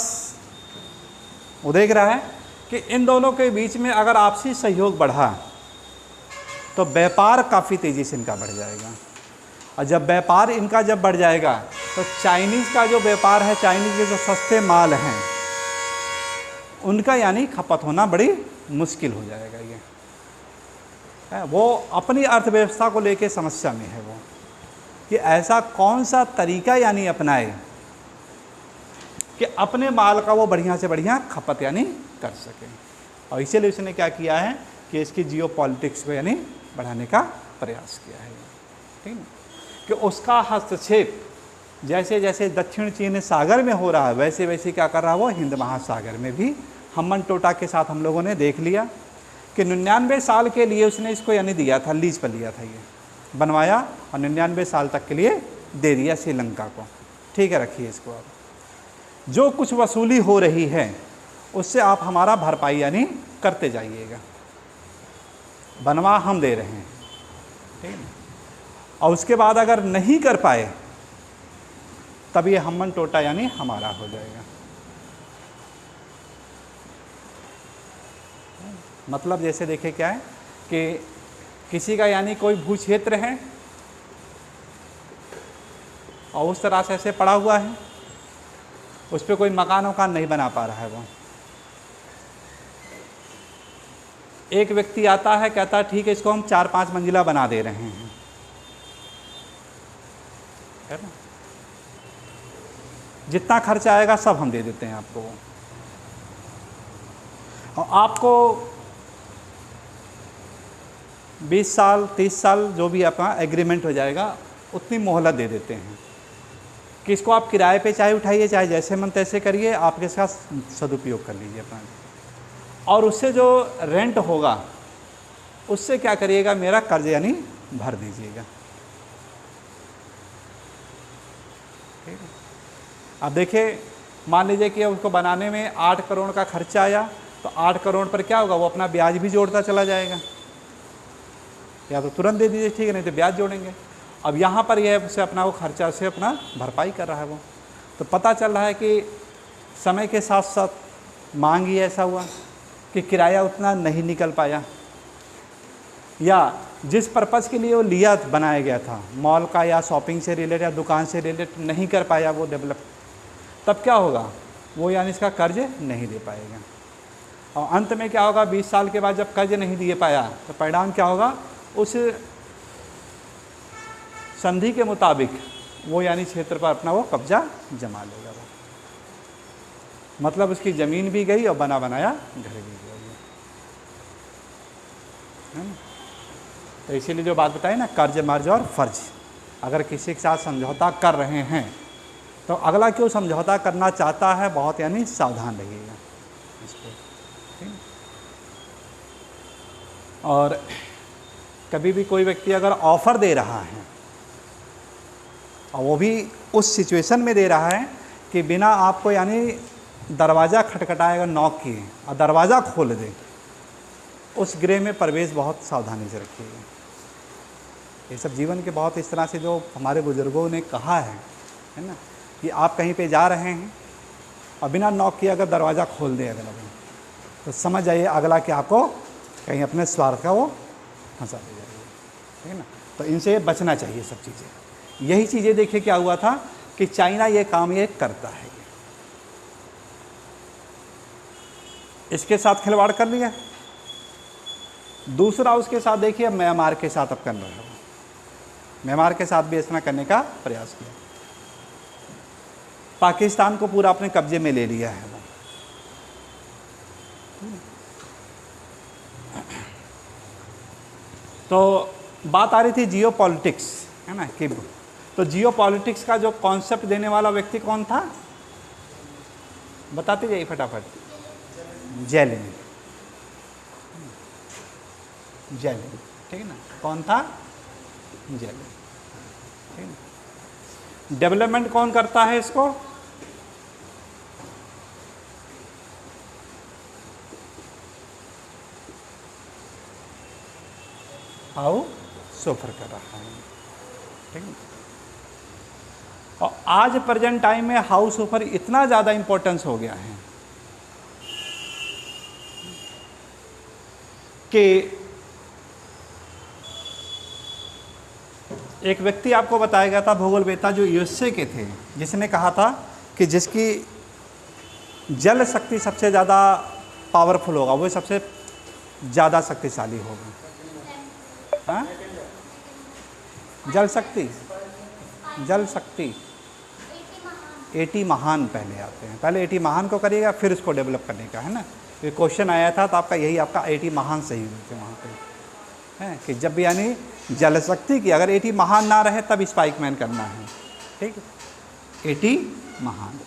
वो देख रहा है कि इन दोनों के बीच में अगर आपसी सहयोग बढ़ा तो व्यापार काफ़ी तेज़ी से इनका बढ़ जाएगा। और जब व्यापार इनका जब बढ़ जाएगा तो चाइनीज़ का जो व्यापार है, चाइनीज़ के जो सस्ते माल हैं उनका यानी खपत होना बड़ी मुश्किल हो जाएगा। ये है वो अपनी अर्थव्यवस्था को लेके समस्या में है वो, कि ऐसा कौन सा तरीका यानी अपनाए कि अपने माल का वो बढ़िया से बढ़िया खपत यानी कर सके। और इसीलिए उसने क्या किया है कि इसकी जियो पॉलिटिक्स को यानी बढ़ाने का प्रयास किया है। ठीक है, कि उसका हस्तक्षेप जैसे जैसे दक्षिण चीन सागर में हो रहा है वैसे वैसे क्या कर रहा है वो हिंद महासागर में भी। हम्मन टोटा के साथ हम लोगों ने देख लिया कि 99 साल के लिए उसने इसको यानी दिया था, लीज पर लिया था, ये बनवाया और 99 साल तक के लिए दे दिया श्रीलंका को। ठीक है, रखिए इसको। अब जो कुछ वसूली हो रही है उससे आप हमारा भरपाई यानी करते जाइएगा, बनवा हम दे रहे हैं। ठीक है, और उसके बाद अगर नहीं कर पाए तब ये हम्मन टोटा यानी हमारा हो जाएगा। मतलब जैसे देखे क्या है कि किसी का यानी कोई भू क्षेत्र है और उस तरह से ऐसे पड़ा हुआ है, उस पर कोई मकान वकान नहीं बना पा रहा है वो। एक व्यक्ति आता है, कहता है ठीक है इसको हम 4-5 मंजिला बना दे रहे हैं, है ना, जितना खर्चा आएगा सब हम दे देते हैं आपको। और आपको 20 साल 30 साल जो भी आपका एग्रीमेंट हो जाएगा उतनी मोहलत दे देते हैं कि इसको आप किराए पे चाहे उठाइए चाहे जैसे मन तैसे करिए, आप इसका सदुपयोग कर लीजिए अपना। और उससे जो रेंट होगा उससे क्या करिएगा, मेरा कर्ज यानी भर दीजिएगा। ठीक है, अब देखिए मान लीजिए कि उसको बनाने में 8 करोड़ का खर्चा आया तो 8 करोड़ पर क्या होगा, वो अपना ब्याज भी जोड़ता चला जाएगा। या तो तुरंत दे दीजिए, ठीक है, नहीं तो ब्याज जोड़ेंगे। अब यहाँ पर यह उसे अपना वो खर्चा से अपना भरपाई कर रहा है वो। तो पता चल रहा है कि समय के साथ साथ मांग ही ऐसा हुआ कि किराया उतना नहीं निकल पाया, या जिस पर्पज़ के लिए वो लिया बनाया गया था मॉल का या शॉपिंग से रिलेटेड या दुकान से रिलेटेड नहीं कर पाया वो डेवलप, तब क्या होगा, वो यानी इसका कर्ज नहीं दे पाएगा। और अंत में क्या होगा, 20 साल के बाद जब कर्ज नहीं दे पाया तो परिणाम क्या होगा, उस संधि के मुताबिक वो यानी क्षेत्र पर अपना वो कब्जा जमा लेगा वो। मतलब उसकी ज़मीन भी गई और बना बनाया घर भी गया, है ना। तो इसीलिए जो बात बताई ना, कर्ज मर्ज और फर्ज, अगर किसी के साथ समझौता कर रहे हैं तो अगला क्यों समझौता करना चाहता है, बहुत यानी सावधान रहिएगा इस पर। ठीक, और कभी भी कोई व्यक्ति अगर ऑफ़र दे रहा है और वो भी उस सिचुएशन में दे रहा है कि बिना आपको यानी दरवाज़ा खटखटाएगा, नॉक किए और दरवाज़ा खोल दे, उस गृह में प्रवेश बहुत सावधानी से रखिएगा। ये सब जीवन के बहुत इस तरह से जो हमारे बुज़ुर्गों ने कहा है ना, कि आप कहीं पे जा रहे हैं और बिना नॉक किए अगर दरवाज़ा खोल दे अगला भी, तो समझ जाइए अगला कि आपको कहीं अपने स्वार्थ का वो फंसा दे जाएगा। ठीक है ना, तो इनसे बचना चाहिए सब चीज़ें। यही चीज़ें देखिए क्या हुआ था कि चाइना ये काम ये करता है, इसके साथ खिलवाड़ कर लिया। दूसरा उसके साथ देखिए म्यांमार के साथ अब कर रहा है, म्यांमार के साथ भी इस तरह करने का प्रयास किया। पाकिस्तान को पूरा अपने कब्जे में ले लिया है वो। तो बात आ रही थी जियो पॉलिटिक्स, है ना, कि तो जियो पॉलिटिक्स का जो कॉन्सेप्ट देने वाला व्यक्ति कौन था, बताते जाइए फटाफट। जेलिन, जेलिन, ठीक है ना, कौन था, जेलिन। ठीक है, डेवलपमेंट कौन करता है इसको, हाउ सफ़र कर रहा है, ठीक है। और आज प्रेजेंट टाइम में हाउ सफ़र इतना ज़्यादा इम्पोर्टेंस हो गया है कि एक व्यक्ति आपको बताया गया था भूगोलवेत्ता जो यूएसए के थे, जिसने कहा था कि जिसकी जल शक्ति सबसे ज़्यादा पावरफुल होगा वो सबसे ज़्यादा शक्तिशाली होगा। हाँ, जल शक्ति 80 महान पहले आते हैं, पहले 80 महान को करिएगा फिर उसको डेवलप करने का, है ना। ये क्वेश्चन आया था तो आपका यही आपका 80 महान सही हुए थे वहाँ पे, है कि जब भी यानी जल शक्ति की अगर 80 महान ना रहे तब स्पाइकमैन करना है, ठीक है। 80 महान,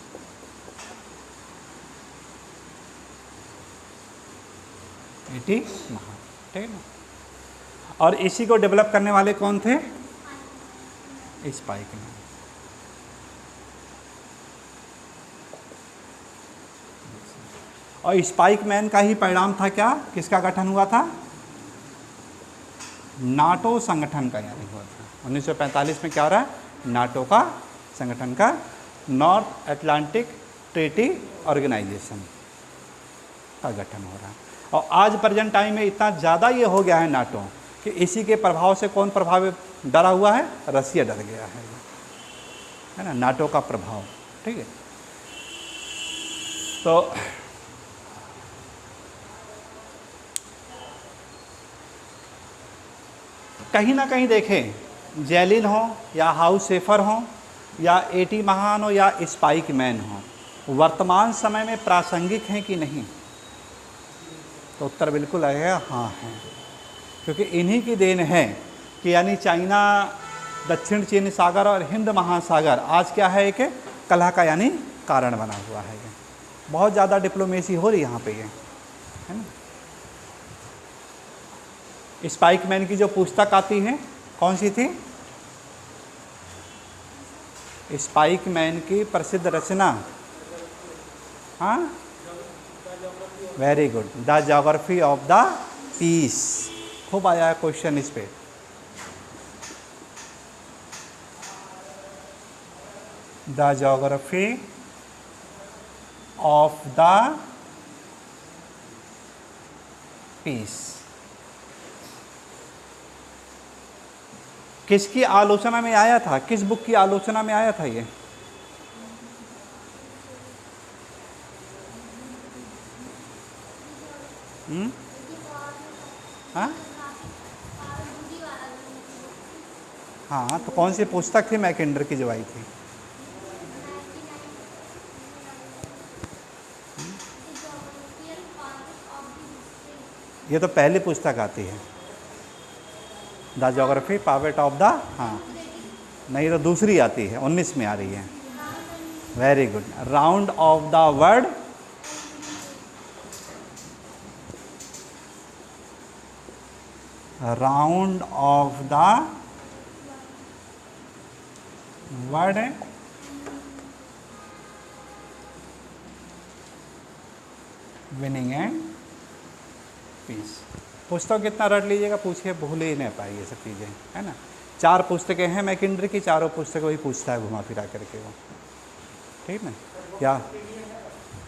महान, ठीक है ना। और इसी को डेवलप करने वाले कौन थे? स्पाइकमैन। और स्पाइकमैन का ही परिणाम था क्या, किसका गठन हुआ था? नाटो संगठन का यानी हुआ था 1945 में। क्या हो रहा है? नाटो का संगठन का, नॉर्थ अटलांटिक ट्रीटी ऑर्गेनाइजेशन का गठन हो रहा है। और आज प्रेजेंट टाइम में इतना ज़्यादा ये हो गया है नाटो कि इसी के प्रभाव से कौन प्रभावित डरा हुआ है? रसिया डर गया है ना, नाटो का प्रभाव, ठीक है। तो कहीं ना कहीं देखें, जेलिन हो या हाउस सेफर हो या 80 महान हो या स्पाइकमैन हो, वर्तमान समय में प्रासंगिक हैं कि नहीं? तो उत्तर बिल्कुल आएगा हाँ है, क्योंकि इन्हीं की देन है कि यानी चाइना, दक्षिण चीन सागर और हिंद महासागर आज क्या है? एक कलह का यानी कारण बना हुआ है। बहुत ज़्यादा डिप्लोमेसी हो रही यहाँ पे ये, है ना। स्पाइकमैन की जो पुस्तक आती है कौन सी थी? स्पाइकमैन की प्रसिद्ध रचना, हाँ, very good, the geography of the peace. खूब आया है क्वेश्चन इस पे। The geography of the peace किसकी आलोचना में आया था? किस बुक की आलोचना में आया था ये? हाँ हाँ, तो कौन सी पुस्तक थी मैकेंडर की जो आई थी? ये तो पहली पुस्तक आती है, द ज्योग्राफी पावेट ऑफ द, हाँ नहीं, तो दूसरी आती है, 19 में आ रही है। Very good, round of the world, round of the world winning and peace. पुस्तक कितना रट लीजिएगा, पूछिए, भूल ही नहीं पाई ये सब चीज़ें, है ना। 4 पुस्तकें हैं मैकेंडर की, चारों पुस्तकें वही पूछता है घुमा फिरा करके वो, ठीक ना। क्या?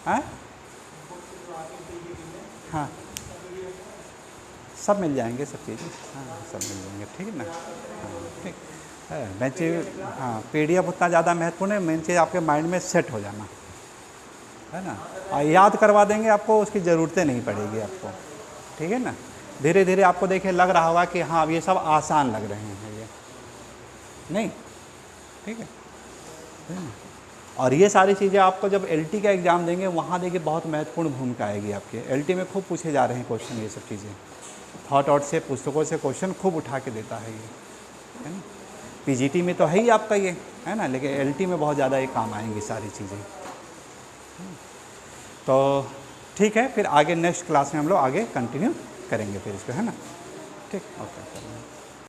हाँ हाँ, सब मिल जाएंगे, सब चीज़ें, हाँ सब मिल जाएंगे, ठीक है ना। हाँ ठीक है, मेन चीज़, हाँ PDF उतना ज़्यादा महत्वपूर्ण है, मेन चीज़ आपके माइंड में सेट हो जाना, है ना। और याद करवा देंगे आपको, उसकी ज़रूरतें नहीं पड़ेगी आपको, ठीक है ना। धीरे धीरे आपको देखिए लग रहा होगा कि हाँ ये सब आसान लग रहे हैं, ये नहीं, ठीक है ना? और ये सारी चीज़ें आपको जब LT का एग्ज़ाम देंगे वहाँ देखिए बहुत महत्वपूर्ण भूमिका आएगी आपके। LT में खूब पूछे जा रहे हैं क्वेश्चन, ये सब चीज़ें थॉट आउट से, पुस्तकों से क्वेश्चन खूब उठा के देता है ये, है ना। PGT में तो है ही आपका ये, है ना, लेकिन LT में बहुत ज़्यादा ये काम आएंगी सारी चीज़ें। तो ठीक है, फिर आगे नेक्स्ट क्लास में हम लोग आगे कंटिन्यू करेंगे फिर इसको, है ना। ठीक, ओके।